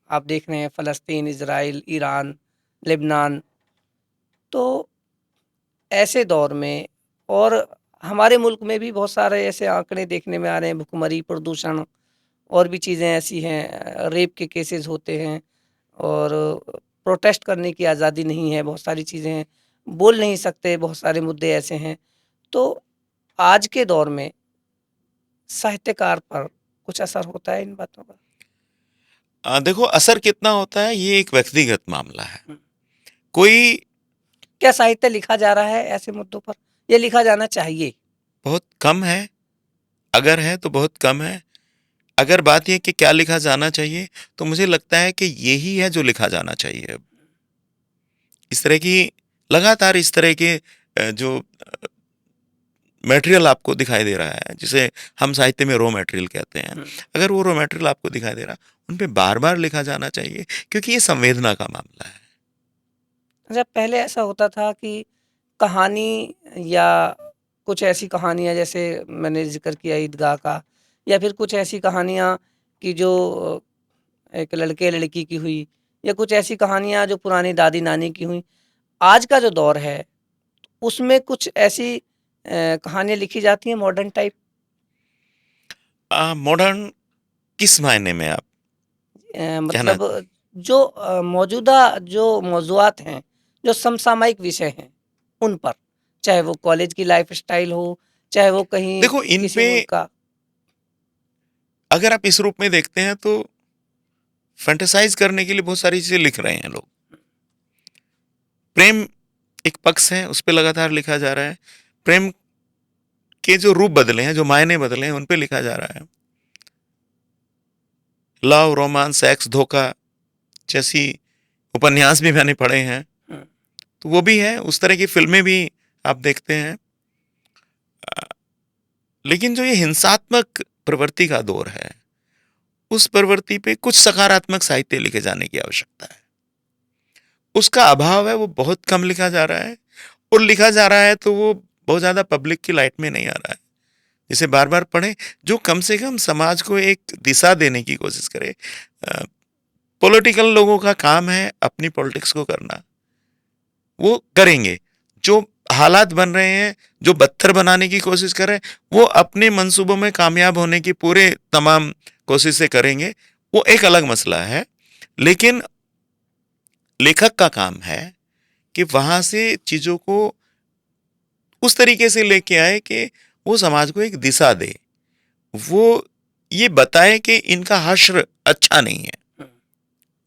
आप देख रहे हैं फ़लस्तीन, इज़राइल, ईरान, लेबनान। तो ऐसे दौर में और हमारे मुल्क में भी बहुत सारे ऐसे आंकड़े देखने में आ रहे हैं, भुखमरी, प्रदूषण और भी चीज़ें ऐसी हैं, रेप के केसेस होते हैं और प्रोटेस्ट करने की आज़ादी नहीं है, बहुत सारी चीज़ें हैं, बोल नहीं सकते, बहुत सारे मुद्दे ऐसे हैं। तो आज के दौर में साहित्यकार पर कुछ असर होता है इन बातों का? देखो, असर कितना होता है ये एक व्यक्तिगत मामला है। हुँ। कोई क्या साहित्य लिखा जा रहा है ऐसे मुद्दों पर? ये लिखा जाना चाहिए? बहुत कम है, अगर है तो बहुत कम है। अगर बात यह कि क्या लिखा जाना चाहिए, तो मुझे लगता है कि यही है जो लिखा जाना चाहिए अब। इस तरह की लगातार इस तरह के जो मटेरियल आपको दिखाई दे रहा है, जिसे हम साहित्य में रॉ मटेरियल कहते हैं, हुँ। अगर वो रॉ मटेरियल आपको दिखाई दे रहा, उन पे बार-बार लिखा जाना चाहिए, क्योंकि ये संवेदना का मामला है। अच्छा, पहले ऐसा होता था कि कहानी या कुछ ऐसी कहानियाँ जैसे मैंने ज़िक्र किया ईदगाह का या फिर कुछ ऐसी कहानियाँ कि जो एक लड़के-लड़की की हुई या कुछ ऐसी कहानियाँ जो पुरानी दादी-नानी की हुई। आज का जो दौर है, उसमें कुछ ऐसी कहानियाँ लिखी जाती हैं मॉडर्न टाइप मॉडर्न किस मायने में आप कहना मतलब जो मौजूदा जो मौज़ूआत हैं, जो समसामयिक विषय हैं, उन पर। चाहे वो कॉलेज की लाइफ़स्टाइल हो, चाहे वो कहीं देखो, इन किसी पे मुल्क का अगर आप इस रूप में देखते हैं तो फैंटेसाइज करने के लिए बहुत सारी चीजें लिख रहे हैं लोग। प्रेम एक पक्ष है, उस पे लगातार लिखा जा रहा है। प्रेम के जो रूप बदले हैं, जो मायने बदले हैं, उन पे लिखा जा रहा है। लव, रोमांस, सेक्स, धोखा जैसी उपन्यास भी मैंने पढ़े हैं, हम्म, तो वो भी है, उस तरह की फिल्में भी आप देखते हैं। लेकिन जो ये हिंसात्मक प्रवृत्ति का दौर है, उस प्रवृत्ति पे कुछ सकारात्मक साहित्य लिखे जाने की आवश्यकता है। उसका अभाव है, वो बहुत कम लिखा जा रहा है, और लिखा जा रहा है तो वो बहुत ज्यादा पब्लिक की लाइट में नहीं आ रहा है। जिसे बार बार पढ़ें, जो कम से कम समाज को एक दिशा देने की कोशिश करे। पॉलिटिकल लोगों का काम है अपनी पॉलिटिक्स को करना, वो करेंगे। जो हालात बन रहे हैं, जो बदतर बनाने की कोशिश कर रहे हैं, वो अपने मंसूबों में कामयाब होने की पूरे तमाम कोशिशें करेंगे, वो एक अलग मसला है। लेकिन लेखक का काम है कि वहां से चीजों को उस तरीके से लेके आए कि वो समाज को एक दिशा दे, वो ये बताए कि इनका हश्र अच्छा नहीं है, हम्म।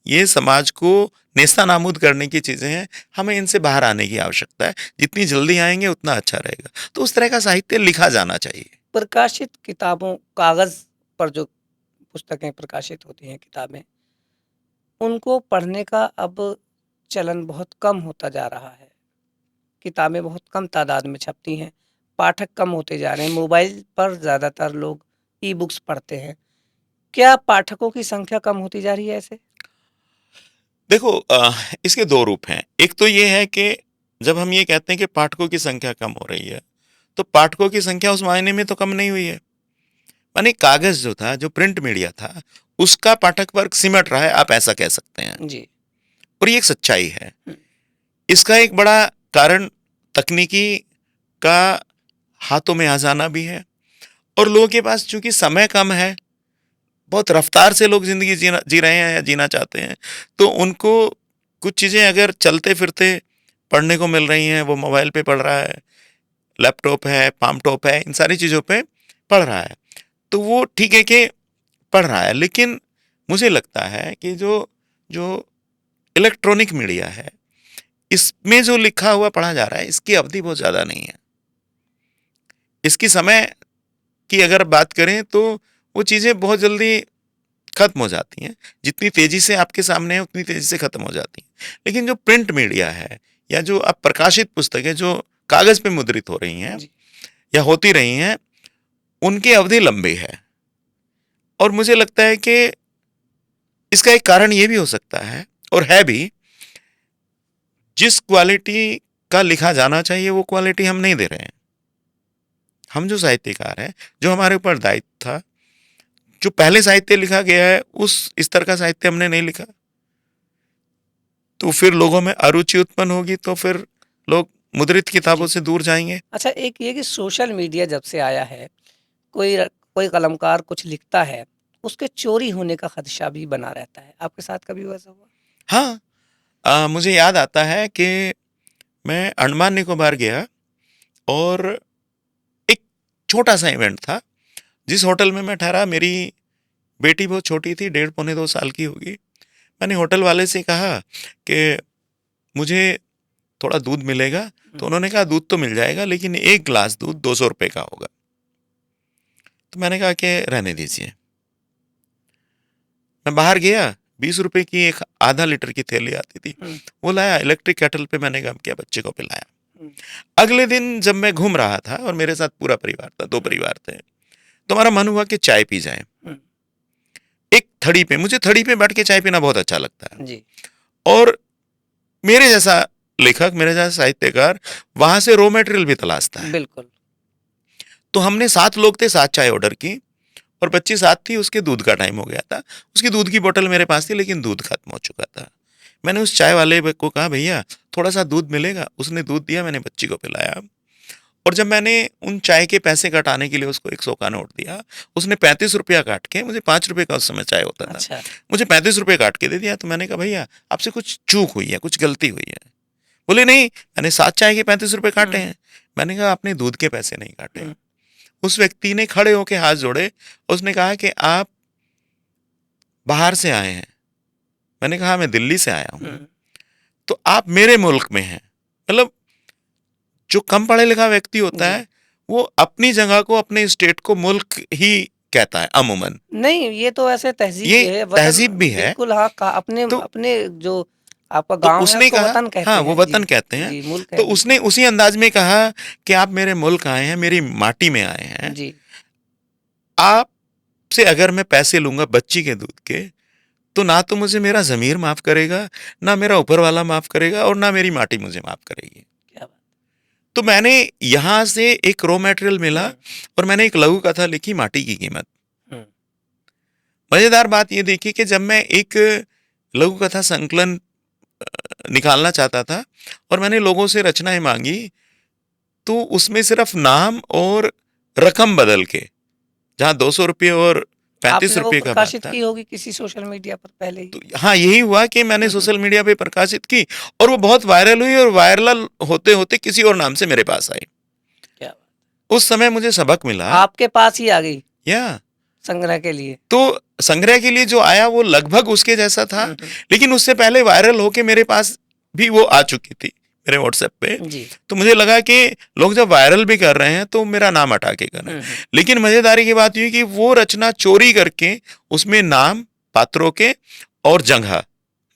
ये समाज को नेस्तानाबूद करने की चीजें हैं, हमें इनसे बाहर आने की आवश्यकता है, जितनी जल्दी आएंगे उतना अच्छा रहेगा। तो उस तरह का साहित्य लिखा जाना चाहिए। प्रकाशित किताबों, कागज पर जो पुस्तकें प्रकाशित होती हैं, किताबें, उनको पढ़ने का अब चलन बहुत कम होता जा रहा है। किताबें बहुत कम तादाद में छपती हैं, पाठक कम होते जा रहे हैं, मोबाइल पर ज़्यादातर लोग ई बुक्स पढ़ते हैं। क्या पाठकों की संख्या कम होती जा रही है ऐसे? देखो, इसके दो रूप हैं। एक तो ये है कि जब हम ये कहते हैं कि पाठकों की संख्या कम हो रही है, तो पाठकों की संख्या उस मायने में तो कम नहीं हुई है। माने कागज जो था, जो प्रिंट मीडिया था, उसका पाठक वर्ग सिमट रहा है, आप ऐसा कह सकते हैं, जी। और ये एक सच्चाई है। हम्म, इसका एक बड़ा कारण तकनीकी का हाथों में आ जाना भी है, और लोगों के पास चूंकि समय कम है, बहुत रफ्तार से लोग जिंदगी जी रहे हैं या जीना चाहते हैं, तो उनको कुछ चीजें अगर चलते फिरते पढ़ने को मिल रही हैं, वो मोबाइल पे पढ़ रहा है, लैपटॉप है, पामटॉप है, इन सारी चीजों पे पढ़ रहा है, तो वो ठीक है कि पढ़ रहा है। लेकिन मुझे लगता है कि जो जो इलेक्ट्रॉनिक मीडिया है, इसमें जो लिखा हुआ पढ़ा जा रहा है, इसकी अवधि बहुत ज्यादा नहीं है। इसकी समय की अगर बात करें तो वो चीजें बहुत जल्दी खत्म हो जाती हैं, जितनी तेजी से आपके सामने है उतनी तेजी से खत्म हो जाती हैं। लेकिन जो प्रिंट मीडिया है, या जो अब प्रकाशित पुस्तकें जो कागज पे मुद्रित हो रही हैं जी। या होती रही हैं, उनकी अवधि लंबी है। और मुझे लगता है कि इसका एक कारण ये भी हो सकता है, और है भी, जिस क्वालिटी का लिखा जाना चाहिए वो क्वालिटी हम नहीं दे रहे हैं। हम जो साहित्यकार हैं, जो हमारे ऊपर दायित्व था, जो पहले साहित्य लिखा गया है, उस स्तर का साहित्य हमने नहीं लिखा, तो फिर लोगों में अरुचि उत्पन्न होगी, तो फिर लोग मुद्रित किताबों जी। से दूर जाएंगे। अच्छा, एक ये कि सोशल मीडिया जब से आया है, कोई कलमकार कुछ लिखता है, उसके चोरी होने का खदशा भी बना रहता है। आपके साथ कभी वैसा हुआ? हाँ, मुझे याद आता है कि मैं अंडमान निकोबार गया, और एक छोटा सा इवेंट था। जिस होटल में मैं ठहरा, मेरी बेटी बहुत छोटी थी, 1.5 पौने 2 साल की होगी। मैंने होटल वाले से कहा कि मुझे थोड़ा दूध मिलेगा, तो उन्होंने कहा दूध तो मिल जाएगा, लेकिन एक गिलास दूध 200 रुपये का होगा। तो मैंने कहा कि रहने दीजिए। मैं बाहर गया, 20 रुपए की एक आधा लीटर की थैली आती थी, हम्म, वो लाया, इलेक्ट्रिक केटल पे मैंने गरम किया, बच्चे को पिलाया। हम्म, अगले दिन जब मैं घूम रहा था, और मेरे साथ पूरा परिवार था, 2 परिवार थे, तो हमारा मन हुआ कि चाय पी जाए। हम्म, एक थड़ी पे, मुझे थड़ी पे बैठ के चाय पीना बहुत अच्छा लगता है, जी। और मेरे जैसा लेखक, मेरे जैसा साहित्यकार वहां से रॉ मटेरियल भी तलाशता है। बिल्कुल। तो हमने 7 लोग थे, 7 चाय ऑर्डर की, और बच्ची साथ थी, उसके दूध का टाइम हो गया था। उसकी दूध की बोतल मेरे पास थी, लेकिन दूध खत्म हो चुका था। मैंने उस चाय वाले को कहा, भैया थोड़ा सा दूध मिलेगा? उसने दूध दिया, मैंने बच्ची को पिलाया, और जब मैंने उन चाय के पैसे कटाने के लिए उसको 100 का नोट दिया, उसने 35 रुपया काट के, मुझे 5 रुपए का उस समय चाय होता था, अच्छा। मुझे 35 रुपये काट के दे दिया। तो मैंने कहा, भैया आपसे कुछ चूक हुई है, कुछ गलती हुई है। बोले, नहीं, मैंने 7 चाय के 35 रुपये काटे हैं। मैंने कहा, आपने दूध के पैसे नहीं काटे। हम्म, उस व्यक्ति ने खड़े होके हाथ जोड़े, उसने कहा कि आप बाहर से आए हैं। मैंने कहा, मैं दिल्ली से आया हूं। हम्म, तो आप मेरे मुल्क में हैं। मतलब जो कम पढ़ा लिखा व्यक्ति होता जी। है, वो अपनी जगह को, अपने स्टेट को मुल्क ही कहता है अमूमन। नहीं, ये तो ऐसे तहज़ीब ये भी है, तहज़ीब भी है। बिल्कुल हाँ, अपने तो अपने जो आपका तो गाँव है उसने उसको कहा, वतन कहते हाँ, वो हैं। जी, वतन कहते हैं। जी, मुल्क तो है बिल्कुल। उसने उसी अंदाज में कहा कि आप मेरे मुल्क आए हैं, मेरी माटी में आए हैं। जी, आपसे अगर मैं पैसे लूँगा बच्ची के दूध के, तो ना तो मुझे मेरा ज़मीर माफ़ करेगा, ना मेरा ऊपर वाला माफ़ करेगा और ना मेरी माटी मुझे माफ़ करेगी। क्या बात! तो मैंने यहाँ से एक रॉ मटेरियल मिला हुँ, और मैंने एक लघु कथा लिखी, माटी की कीमत। हुँ, मज़ेदार बात ये देखी कि जब मैं एक लघु कथा संकलन निकालना चाहता था और मैंने लोगों से रचनाएँ माँगी, तो उसमें सिर्फ़ नाम और रकम बदल के, जहाँ ₹200 और आपने वो ₹35 का बात प्रकाशित था, की होगी किसी सोशल मीडिया पर पहले ही? तो हाँ, यही हुआ कि मैंने हुँ, हुँ, सोशल मीडिया पे प्रकाशित की और वो बहुत वायरल हुई और वायरल होते-होते किसी और नाम से मेरे पास आई। क्या बात! उस समय मुझे सबक मिला, आपके पास ही आ गई या संग्रह के लिए। तो संग्रह के लिए जो आया वो लगभग उसके जैसा था, हुँ, हुँ, लेकिन उससे पहले वायरल होके मेरे पास भी वो आ चुकी थी, मेरे व्हाट्सएप पे। जी। तो मुझे लगा कि लोग जब वायरल भी कर रहे हैं तो मेरा नाम हटा के कर रहे हुँ, हैं। हुँ, लेकिन मजेदारी की बात ये कि वो रचना चोरी करके उसमें नाम, पात्रों के और जगह,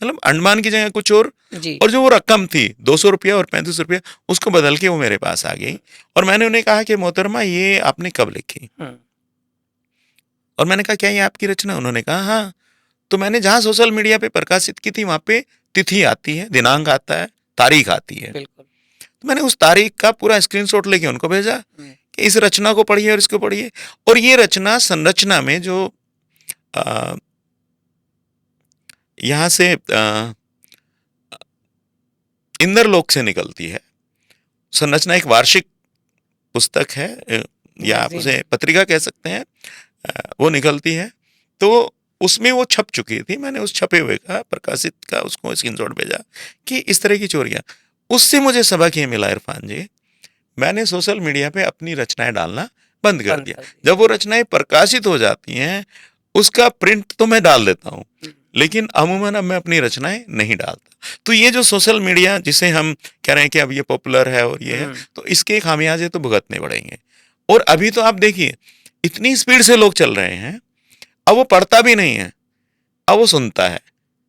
मतलब अंडमान की जगह कुछ जी। और जो वो रकम थी ₹200 और ₹35, उसको बदल के वो मेरे पास आ गई। और मैंने उन्हें कहा कि मोहतरमा ये आपने कब लिखी? हुँ, और मैंने कहा क्या ये आपकी रचना? उन्होंने कहा हाँ। तो मैंने जहाँ सोशल मीडिया पे प्रकाशित की थी वहाँ पे तिथि आती है, दिनांक आता है, तारीख आती है। बिल्कुल। तो मैंने उस तारीख का पूरा स्क्रीनशॉट लेके उनको भेजा हुँ, कि इस रचना को पढ़िए और इसको पढ़िए। और ये रचना संरचना में जो अ, यहाँ से इंद्रलोक से निकलती है। संरचना एक वार्षिक पुस्तक है, या आप मैगज़ीन उसे है। पत्रिका कह सकते हैं। वो निकलती है, तो उसमें वो छप चुकी थी। मैंने उस छपे हुए का, प्रकाशित का उसको स्क्रीनशॉट भेजा कि इस तरह की चोरियां। उससे मुझे सबक ये मिला इरफान जी, मैंने सोशल मीडिया पे अपनी रचनाएं डालना बंद कर बंद दिया। कर दिया। जब वो रचनाएं प्रकाशित हो जाती हैं, उसका प्रिंट तो मैं डाल देता हूँ, हुँ, लेकिन अमूमन अब मैं अपनी रचनाएं नहीं डालता। तो ये जो सोशल मीडिया जिसे हम कह रहे हैं कि अब ये पॉपुलर है और ये है, हुँ, तो इसके खामियाजे तो भुगतने पड़ेंगे। और अभी तो आप देखिए इतनी स्पीड से लोग चल रहे हैं, अब वो पढ़ता भी नहीं है, अब वो सुनता है।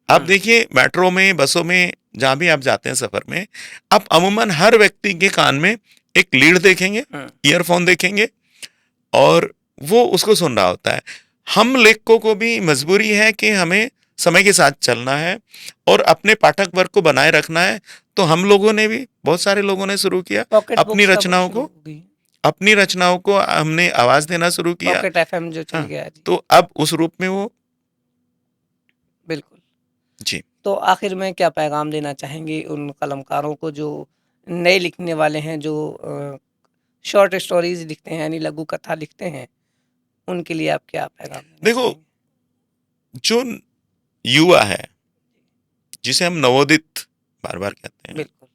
आप हुँ, देखिए मेट्रो में, बसों में, जहाँ भी आप जाते हैं सफर में, आप अमूमन हर व्यक्ति के कान में एक लीड देखेंगे, हुँ, ईयरफोन देखेंगे और वो उसको सुन रहा होता है। हम लेखकों को भी मजबूरी है कि हमें समय के साथ चलना है और अपने पाठक वर्ग को बनाए रखना है। तो हम लोगों ने भी, बहुत सारे लोगों ने शुरू किया, पॉकेट अपनी बुक्स अब रचनाओं शुरू को हो गई। अपनी रचनाओं को हमने आवाज देना शुरू किया। पॉकेट एफएम जो चल हाँ, गया है। जी, तो अब उस रूप में वो। बिल्कुल। जी। तो आखिर में क्या पैगाम देना चाहेंगे उन कलमकारों को जो नए लिखने वाले हैं, जो शॉर्ट स्टोरीज़ लिखते हैं यानी लघु कथा लिखते हैं, उनके लिए आप क्या पैगाम देना देखो, चाहेंगे? जो युवा है, जिसे हम नवोदित बार बार कहते हैं, बिल्कुल।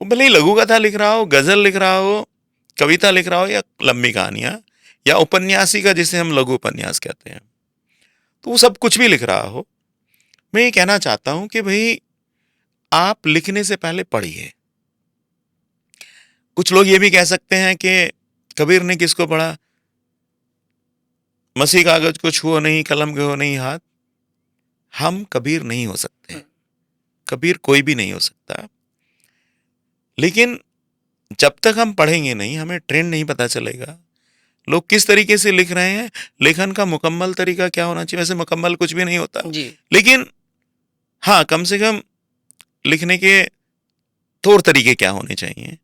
वो भले ही लघु कथा लिख रहा हो, गजल लिख रहा हो, कविता लिख रहा हो या लंबी कहानियां, या उपन्यासी का जिसे हम लघु उपन्यास कहते हैं, तो वो सब कुछ भी लिख रहा हो, मैं ये कहना चाहता हूं कि भाई आप लिखने से पहले पढ़िए। कुछ लोग ये भी कह सकते हैं कि कबीर ने किसको पढ़ा, मसी कागज को छुओ नहीं, कलम के हो नहीं हाथ। हम कबीर नहीं हो सकते, हुँ, कबीर कोई भी नहीं हो सकता, लेकिन जब तक हम पढ़ेंगे नहीं, हमें ट्रेंड नहीं पता चलेगा, लोग किस तरीके से लिख रहे हैं, लेखन का मुकम्मल तरीका क्या होना चाहिए। वैसे मुकम्मल कुछ भी नहीं होता, जी, लेकिन हाँ, कम से कम लिखने के तौर तरीके क्या होने चाहिए।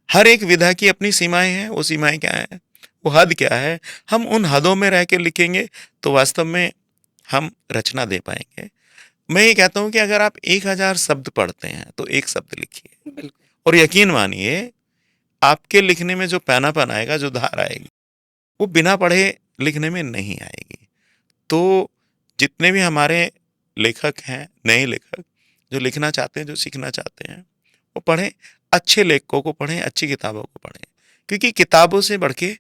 हर एक विधा की अपनी सीमाएं हैं, वो सीमाएं क्या है, वो हद क्या है। हम उन हदों में रह के लिखेंगे तो वास्तव में हम रचना दे पाएंगे। मैं ये कहता हूं कि अगर आप 1000 शब्द पढ़ते हैं तो एक शब्द लिखिए, बिल्कुल। और यकीन मानिए आपके लिखने में जो पैनापन आएगा, जो धार आएगी, वो बिना पढ़े लिखने में नहीं आएगी। तो जितने भी हमारे लेखक हैं, नए लेखक जो लिखना चाहते हैं, जो सीखना चाहते हैं, वो पढ़ें, अच्छे लेखकों को पढ़ें, अच्छी किताबों को पढ़ें, क्योंकि किताबों से बढ़ के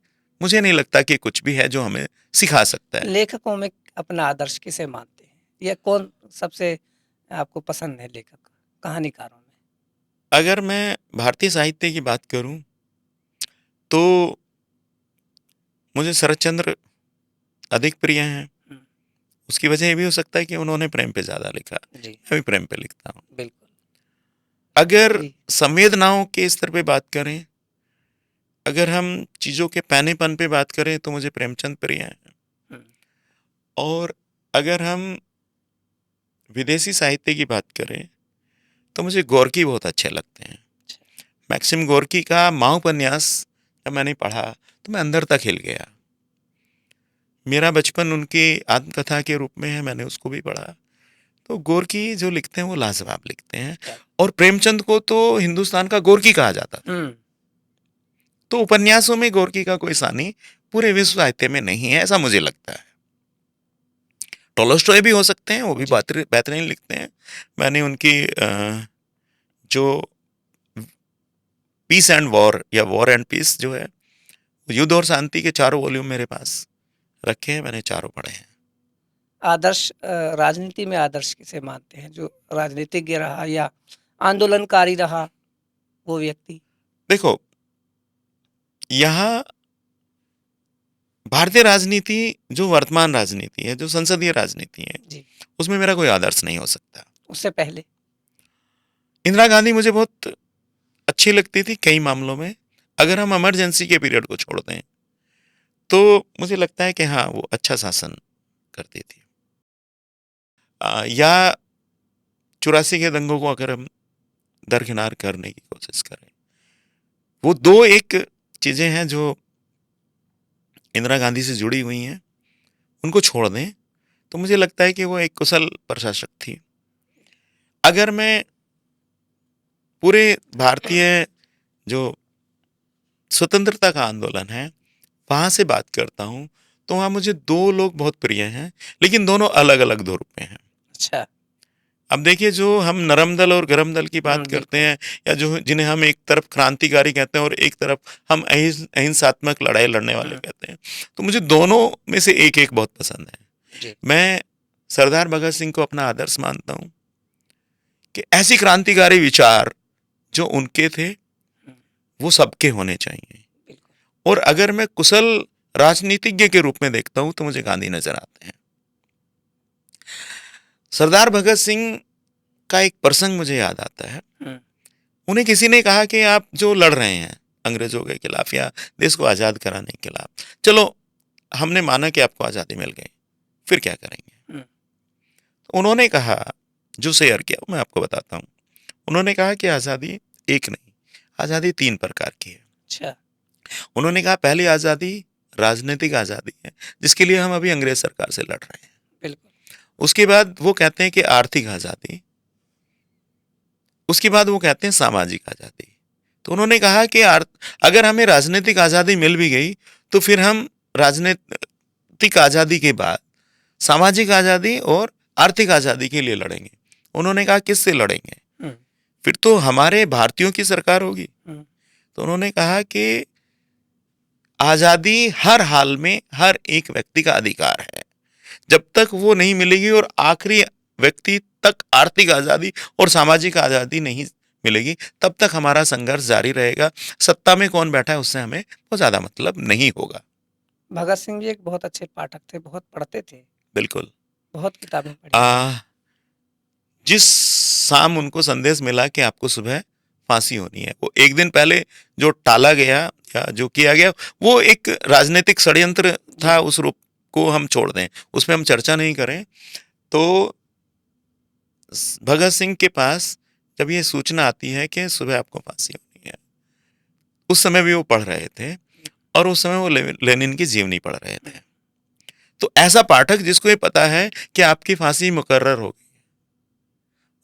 मुझे नहीं लगता कि कुछ भी है जो हमें सिखा सकता है। लेखकों में अपना आदर्श किसे मानते हैं? या कौन सबसे आपको पसंद है लेखक, कहानीकारों में? अगर मैं भारतीय साहित्य की बात करूं तो मुझे शरत चंद्र अधिक प्रिय हैं। हम्म, उसकी वजह ये भी हो सकता है कि उन्होंने प्रेम पे ज़्यादा लिखा, जी मैं भी प्रेम पे लिखता हूँ। बिल्कुल अगर जी संवेदनाओं के स्तर पे बात करें, अगर हम चीज़ों के पैनेपन पे बात करें तो मुझे प्रेमचंद प्रिय हैं। हम्म, और अगर हम विदेशी साहित्य की बात करें तो मुझे गोर्की बहुत अच्छे लगते हैं। अच्छा, मैक्सिम गोर्की का माँ उपन्यास जब मैंने पढ़ा तो मैं अंदर तक हिल गया। मेरा बचपन उनकी आत्मकथा के रूप में है, मैंने उसको भी पढ़ा। तो गोर्की जो लिखते हैं वो लाजवाब लिखते हैं। क्या और प्रेमचंद को तो हिंदुस्तान का गोर्की कहा जाता था। तो उपन्यासों में गोर्की का कोई सानी पूरे विश्व साहित्य में नहीं है, ऐसा मुझे लगता है। टॉलस्टॉय भी हो सकते हैं, वो भी जी बेहतरीन लिखते हैं। मैंने उनकी जो पीस एंड वॉर या वॉर एंड पीस जो है, युद्ध और शांति के 4 वॉल्यूम मेरे पास रखे हैं, मैंने चारों पढ़े हैं। आदर्श राजनीति में आदर्श किसे मानते हैं, जो राजनीतिज्ञ रहा या आंदोलनकारी रहा वो व्यक्ति? देखो, यहाँ भारतीय राजनीति, जो वर्तमान राजनीति है, जो संसदीय राजनीति है, जी उसमें मेरा कोई आदर्श नहीं हो सकता। उससे पहले इंदिरा गांधी मुझे बहुत अच्छी लगती थी कई मामलों में। अगर हम इमरजेंसी के पीरियड को छोड़ दें तो मुझे लगता है कि हाँ, वो अच्छा शासन करती थी। या 84 के दंगों को अगर हम दरकिनार करने की कोशिश करें, वो दो एक चीजें हैं जो इंदिरा गांधी से जुड़ी हुई हैं, उनको छोड़ दें तो मुझे लगता है कि वो एक कुशल प्रशासक थी। अगर मैं पूरे भारतीय जो स्वतंत्रता का आंदोलन है वहां से बात करता हूं तो वहां मुझे 2 लोग बहुत प्रिय हैं, लेकिन दोनों अलग अलग धुर पे हैं। अच्छा अब देखिए, जो हम नरम दल और गरम दल की बात करते बिल्कुल हैं, या जो जिन्हें हम एक तरफ क्रांतिकारी कहते हैं और एक तरफ हम अहिंसात्मक लड़ाई लड़ने वाले कहते हैं, तो मुझे दोनों में से एक एक बहुत पसंद है। जी मैं सरदार भगत सिंह को अपना आदर्श मानता हूं कि ऐसी क्रांतिकारी विचार जो उनके थे हम्म, वो सबके होने चाहिए। बिल्कुल और अगर मैं कुशल राजनीतिज्ञ के रूप में देखता हूं तो मुझे गांधी नजर आते हैं। सरदार भगत सिंह का एक प्रसंग मुझे याद आता है। हम्म, उन्हें किसी ने कहा कि आप जो लड़ रहे हैं अंग्रेजों के खिलाफ या देश को आजाद कराने के खिलाफ, चलो हमने माना कि आपको आजादी मिल गई, फिर क्या करेंगे? हम्म, तो उन्होंने कहा, जो शेयर किया मैं आपको बताता हूँ। उन्होंने कहा कि आजादी एक नहीं, आजादी 3 प्रकार की है। अच्छा उन्होंने कहा, पहली आजादी राजनीतिक आजादी है, जिसके लिए हम अभी अंग्रेज सरकार से लड़ रहे हैं। बिल्कुल उसके बाद वो कहते हैं कि आर्थिक आजादी, उसके बाद वो कहते हैं सामाजिक आजादी। तो उन्होंने कहा कि अगर हमें राजनीतिक आजादी मिल भी गई तो फिर हम राजनीतिक आजादी के बाद सामाजिक आजादी और आर्थिक आजादी के लिए लड़ेंगे। उन्होंने कहा, किससे लड़ेंगे? हम्म, फिर तो हमारे भारतीयों की सरकार होगी। हम्म, तो उन्होंने कहा कि आजादी हर हाल में हर एक व्यक्ति का अधिकार है, जब तक वो नहीं मिलेगी और आखिरी व्यक्ति तक आर्थिक आजादी और सामाजिक आजादी नहीं मिलेगी, तब तक हमारा संघर्ष जारी रहेगा। सत्ता में कौन बैठा है उससे हमें बहुत ज्यादा मतलब नहीं होगा। भगत सिंह जी एक बहुत अच्छे पाठक थे, बहुत पढ़ते थे, बिल्कुल। बहुत किताबें पढ़ी। आ, जिस शाम उनको संदेश मिला कि आपको सुबह फांसी होनी है, वो एक दिन पहले जो टाला गया या जो किया गया, वो एक राजनीतिक षड्यंत्र था। जी उस रूप को हम छोड़ दें, उसमें हम चर्चा नहीं करें। तो भगत सिंह के पास जब ये सूचना आती है कि सुबह आपको फांसी होनी है, उस समय भी वो पढ़ रहे थे और उस समय वो लेनिन की जीवनी पढ़ रहे थे। तो ऐसा पाठक जिसको ये पता है कि आपकी फांसी मुकर्रर होगी,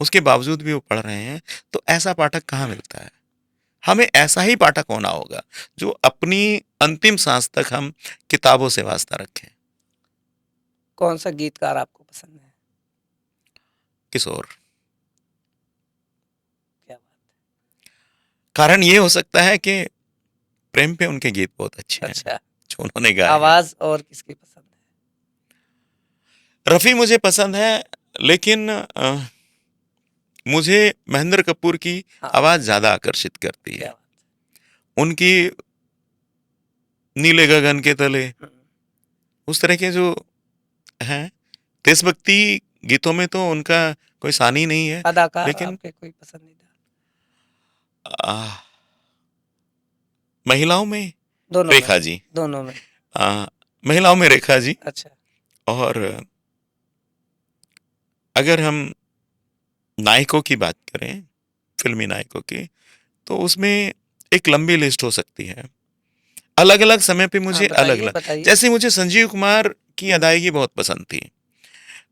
उसके बावजूद भी वो पढ़ रहे हैं, तो ऐसा पाठक कहाँ मिलता है? हमें ऐसा ही पाठक होना होगा जो अपनी अंतिम सांस तक हम किताबों से वास्ता रखें। कौन सा गीतकार आपको पसंद है? किशोर। क्या बात कारण ये हो सकता है कि प्रेम पे उनके गीत बहुत अच्छे है। हैं अच्छा जो उन्होंने गाए हैं। आवाज और किसकी पसंद है? रफ़ी मुझे पसंद है, लेकिन मुझे महेंद्र कपूर की हाँ आवाज ज्यादा आकर्षित करती क्या है। बात उनकी नीले गगन के तले, है। उस तरह के जो हैं देशभक्ति गीतों में तो उनका कोई सानी नहीं है, अदाकार लेकिन आपके कोई पसंदीदा? आ, महिलाओं में दोनों में? रेखा जी। दोनों में? आ, महिलाओं में रेखा जी। अच्छा। और अगर हम नायकों की बात करें, फिल्मी नायकों की, तो उसमें एक लंबी लिस्ट हो सकती है। अलग अलग समय पे हाँ, मुझे अलग बताइए अलग, बताइए। जैसे मुझे संजीव कुमार की अदायगी बहुत पसंद थी।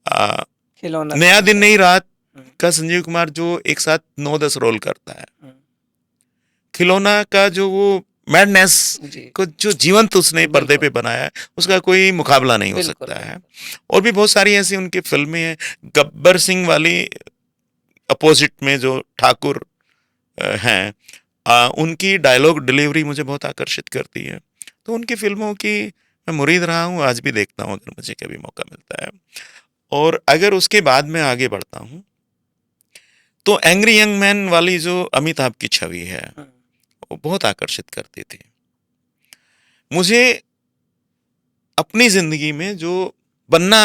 आ, खिलौना नया फिल्म दिन से। नई रात हम्म, का संजीव कुमार जो एक साथ 9-10 रोल करता है, हम्म, खिलौना का जो वो मैडनेस जी, को जो जीवंत उसने पर्दे बिल्कुल पे बनाया है, उसका कोई मुकाबला नहीं हो बिल्कुल सकता है। बिल्कुल। और भी बहुत सारी ऐसी उनकी फिल्में हैं। गब्बर सिंह वाली अपोजिट में जो ठाकुर हैं, उनकी डायलॉग डिलीवरी मुझे बहुत आकर्षित करती है। तो उनकी फिल्मों की मैं मुरीद रहा हूँ, आज भी देखता हूँ अगर मुझे कभी मौका मिलता है। और अगर उसके बाद में आगे बढ़ता हूँ तो एंग्री यंग मैन वाली जो अमिताभ की छवि है, हम्म, वो बहुत आकर्षित करती थी मुझे। अपनी जिंदगी में जो बनना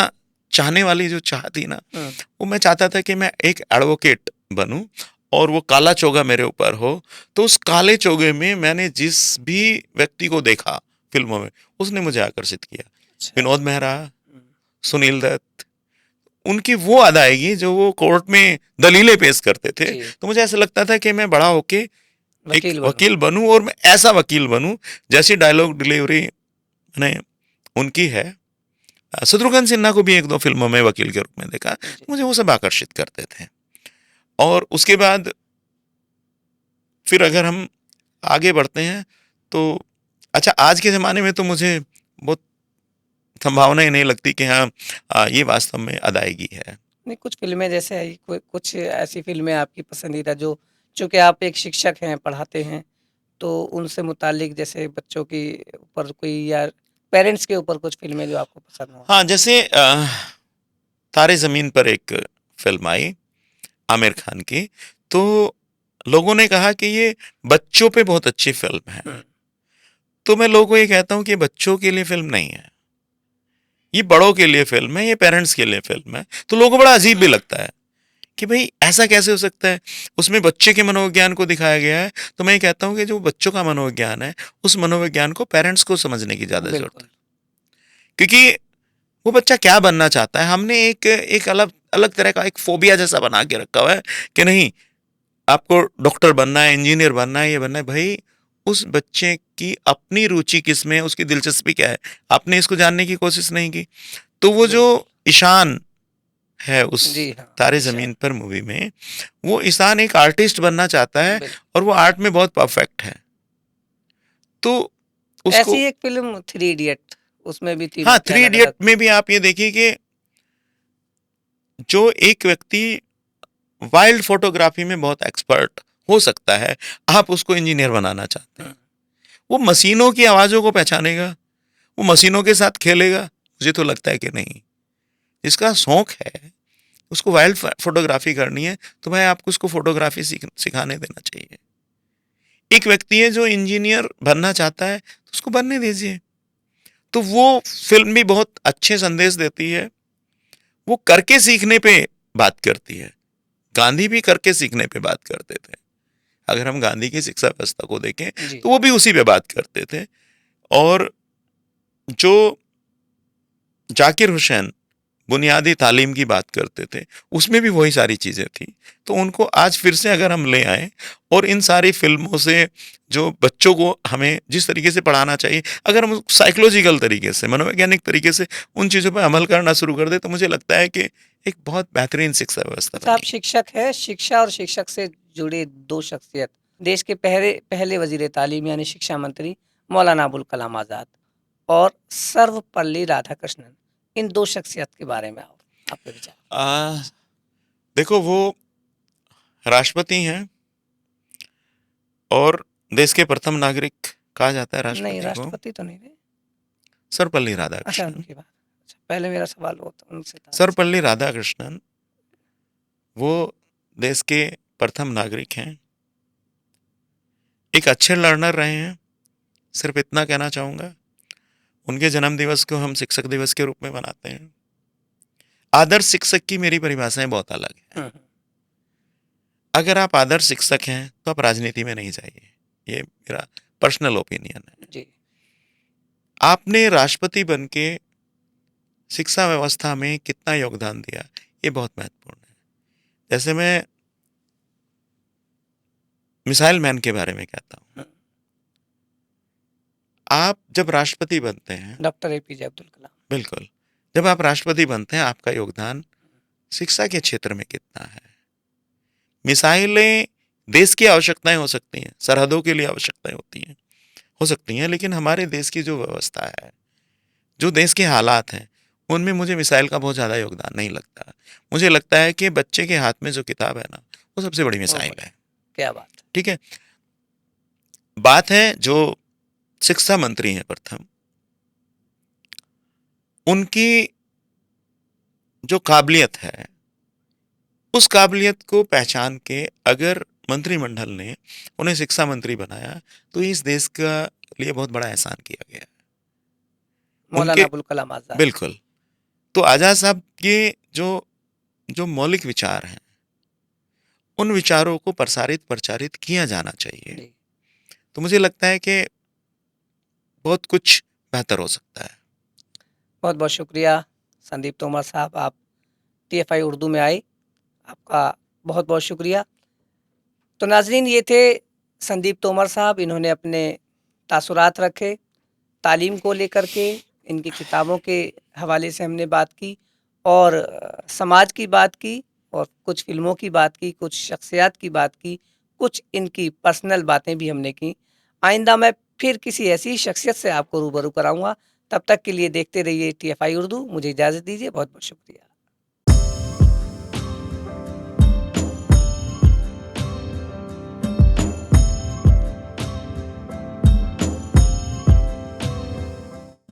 चाहने वाली जो चाह थी ना, हम्म, वो मैं चाहता था कि मैं एक एडवोकेट बनूं और वो काला चोगा मेरे ऊपर हो। तो उस काले चोगे में मैंने जिस भी व्यक्ति को देखा फिल्मों में, उसने मुझे आकर्षित किया। अच्छा। विनोद मेहरा, हम्म, सुनील दत्त, उनकी वो अदायगी जो वो कोर्ट में दलीलें पेश करते थे, जी, तो मुझे ऐसा लगता था कि मैं बड़ा होके एक वकील बनूं। वकील बनूं और मैं ऐसा वकील बनूं जैसी डायलॉग डिलीवरी मैंने उनकी है। शत्रुघ्न सिन्हा को भी 1-2 फिल्मों में वकील के रूप में देखा, जी, मुझे वो सब आकर्षित करते थे। और उसके बाद फिर अगर हम आगे बढ़ते हैं तो अच्छा, आज के ज़माने में तो मुझे बहुत संभावना ही नहीं लगती कि हाँ, ये वास्तव में अदायगी है। नहीं, कुछ फिल्में जैसे आई, कोई कुछ ऐसी फिल्में आपकी पसंदीदा जो, चूंकि आप एक शिक्षक हैं, पढ़ाते हैं, तो उनसे मुतालिक जैसे बच्चों की ऊपर कोई या पेरेंट्स के ऊपर कुछ फिल्में जो आपको पसंद हो? हाँ, जैसे तारे ज़मीन पर एक फिल्म आई आमिर खान की, तो लोगों ने कहा कि ये बच्चों पे बहुत अच्छी फिल्म है। हम्म, तो मैं लोगों को ये कहता हूँ कि ये बच्चों के लिए फिल्म नहीं है, ये बड़ों के लिए फिल्म है, ये पेरेंट्स के लिए फिल्म है। तो लोगों को बड़ा अजीब भी लगता है कि भाई ऐसा कैसे हो सकता है, उसमें बच्चे के मनोविज्ञान को दिखाया गया है। तो मैं ये कहता हूँ कि जो बच्चों का मनोविज्ञान है, उस मनोविज्ञान को पेरेंट्स को समझने की ज़्यादा ज़रूरत बिल्कुल। है। क्योंकि वो बच्चा क्या बनना चाहता है, हमने एक एक अलग अलग तरह का एक फोबिया जैसा बना के रखा हुआ है कि नहीं, आपको डॉक्टर बनना है, इंजीनियर बनना है, ये बनना है। भाई, उस बच्चे की अपनी रुचि किस में है, उसकी दिलचस्पी क्या है, आपने इसको जानने की कोशिश नहीं की। तो वो जो बिल्कुल। ईशान है उस जी हाँ। तारे ईशान। जमीन पर मूवी में, वो ईशान एक आर्टिस्ट बनना चाहता है बिल्कुल। और वो आर्ट में बहुत परफेक्ट है। तो ऐसी उसको, एक फिल्म थ्री इडियट, उसमें भी तीनों हाँ, के थ्री अलग इडियट अलग। में भी आप ये देखिए कि जो एक व्यक्ति वाइल्ड फोटोग्राफी में बहुत एक्सपर्ट हो सकता है, आप उसको इंजीनियर बनाना चाहते हैं। वो मशीनों की आवाज़ों को पहचानेगा, वो मशीनों के साथ खेलेगा, मुझे तो लगता है कि नहीं। जिसका शौक है, उसको वाइल्ड फोटोग्राफी करनी है, तो भाई आपको उसको फोटोग्राफी सिखाने देना चाहिए। एक व्यक्ति है जो इंजीनियर बनना चाहता है, तो उसको बनने दीजिए। तो वो फिल्म भी बहुत अच्छे संदेश देती है, वो करके सीखने पे बात करती है। गांधी भी करके सीखने पे बात करते थे। अगर हम गांधी की शिक्षा व्यवस्था को देखें, जी। तो वो भी उसी पे बात करते थे। और जो जाकिर हुसैन बुनियादी तालीम की बात करते थे, उसमें भी वही सारी चीज़ें थी। तो उनको आज फिर से अगर हम ले आएँ और इन सारी फिल्मों से जो बच्चों को हमें जिस तरीके से पढ़ाना चाहिए, अगर हम साइकोलॉजिकल तरीके से, मनोवैज्ञानिक तरीके से उन चीज़ों पर अमल करना शुरू कर दें, तो मुझे लगता है कि एक बहुत बेहतरीन शिक्षा व्यवस्था अच्छा, आप बनेगी। शिक्षक हैं, शिक्षा और शिक्षक से जुड़े दो शख्सियत, देश के पहले पहले वजीर तालीम यानी शिक्षा मंत्री मौलाना अबुल कलाम आज़ाद और सर्वपल्ली राधाकृष्णन, इन दो शख्सियत के बारे में आओ, आपके विचार। आ, देखो, वो राष्ट्रपति हैं और देश के प्रथम नागरिक कहा जाता है नहीं, राष्ट्रपति को, राष्ट्रपति तो नहीं थे। सर्वपल्ली अच्छा, राधाकृष्णन। उनकी बात। अच्छा, पहले मेरा सवाल वो तो उनसे था। अच्छा। सर्वपल्ली राधाकृष्णन वो देश के प्रथम नागरिक हैं, एक अच्छे लर्नर रहे हैं, सिर्फ इतना कहना चाहूँगा। उनके जन्म दिवस को हम शिक्षक दिवस के रूप में मनाते हैं। आदर्श शिक्षक की मेरी परिभाषाएं बहुत अलग है। अगर आप आदर्श शिक्षक हैं तो आप राजनीति में नहीं जाइए, ये मेरा पर्सनल ओपिनियन है जी। आपने राष्ट्रपति बन के शिक्षा व्यवस्था में कितना योगदान दिया, ये बहुत महत्वपूर्ण है। जैसे मैं मिसाइल मैन के बारे में कहता हूँ, आप जब राष्ट्रपति बनते हैं, डॉक्टर एपीजे अब्दुल कलाम, बिल्कुल, जब आप राष्ट्रपति बनते हैं आपका योगदान शिक्षा के क्षेत्र में कितना है। मिसाइलें देश की आवश्यकताएं हो सकती हैं, सरहदों के लिए आवश्यकताएं हो सकती हैं, लेकिन हमारे देश की जो व्यवस्था है, जो देश के हालात हैं, उनमें मुझे मिसाइल का बहुत ज़्यादा योगदान नहीं लगता। मुझे लगता है कि बच्चे के हाथ में जो किताब है ना, वो सबसे बड़ी मिसाइल है। क्या बात, ठीक है। बात है जो शिक्षा मंत्री हैं प्रथम, उनकी जो काबिलियत है, उस काबिलियत को पहचान के अगर मंत्रिमंडल ने उन्हें शिक्षा मंत्री बनाया तो इस देश का लिए बहुत बड़ा एहसान किया गया। मौलाना अबुल कलाम आजाद, बिल्कुल। तो आजाद साहब के जो मौलिक विचार हैं, उन विचारों को प्रचारित किया जाना चाहिए। तो मुझे लगता है कि बहुत कुछ बेहतर हो सकता है। बहुत बहुत शुक्रिया संदीप तोमर साहब, आप TFI उर्दू में आए, आपका बहुत बहुत शुक्रिया। तो नाजरीन, ये थे संदीप तोमर साहब, इन्होंने अपने तासुरात रखे तालीम को लेकर के, इनकी किताबों के हवाले से हमने बात की और समाज की बात की और कुछ फिल्मों की बात की, कुछ शख्सियात की बात की, कुछ इनकी पर्सनल बातें भी हमने की। आइंदा मैं फिर किसी ऐसी शख्सियत से आपको रूबरू कराऊंगा। तब तक के लिए देखते रहिए TFI उर्दू। मुझे इजाज़त दीजिए, बहुत बहुत शुक्रिया।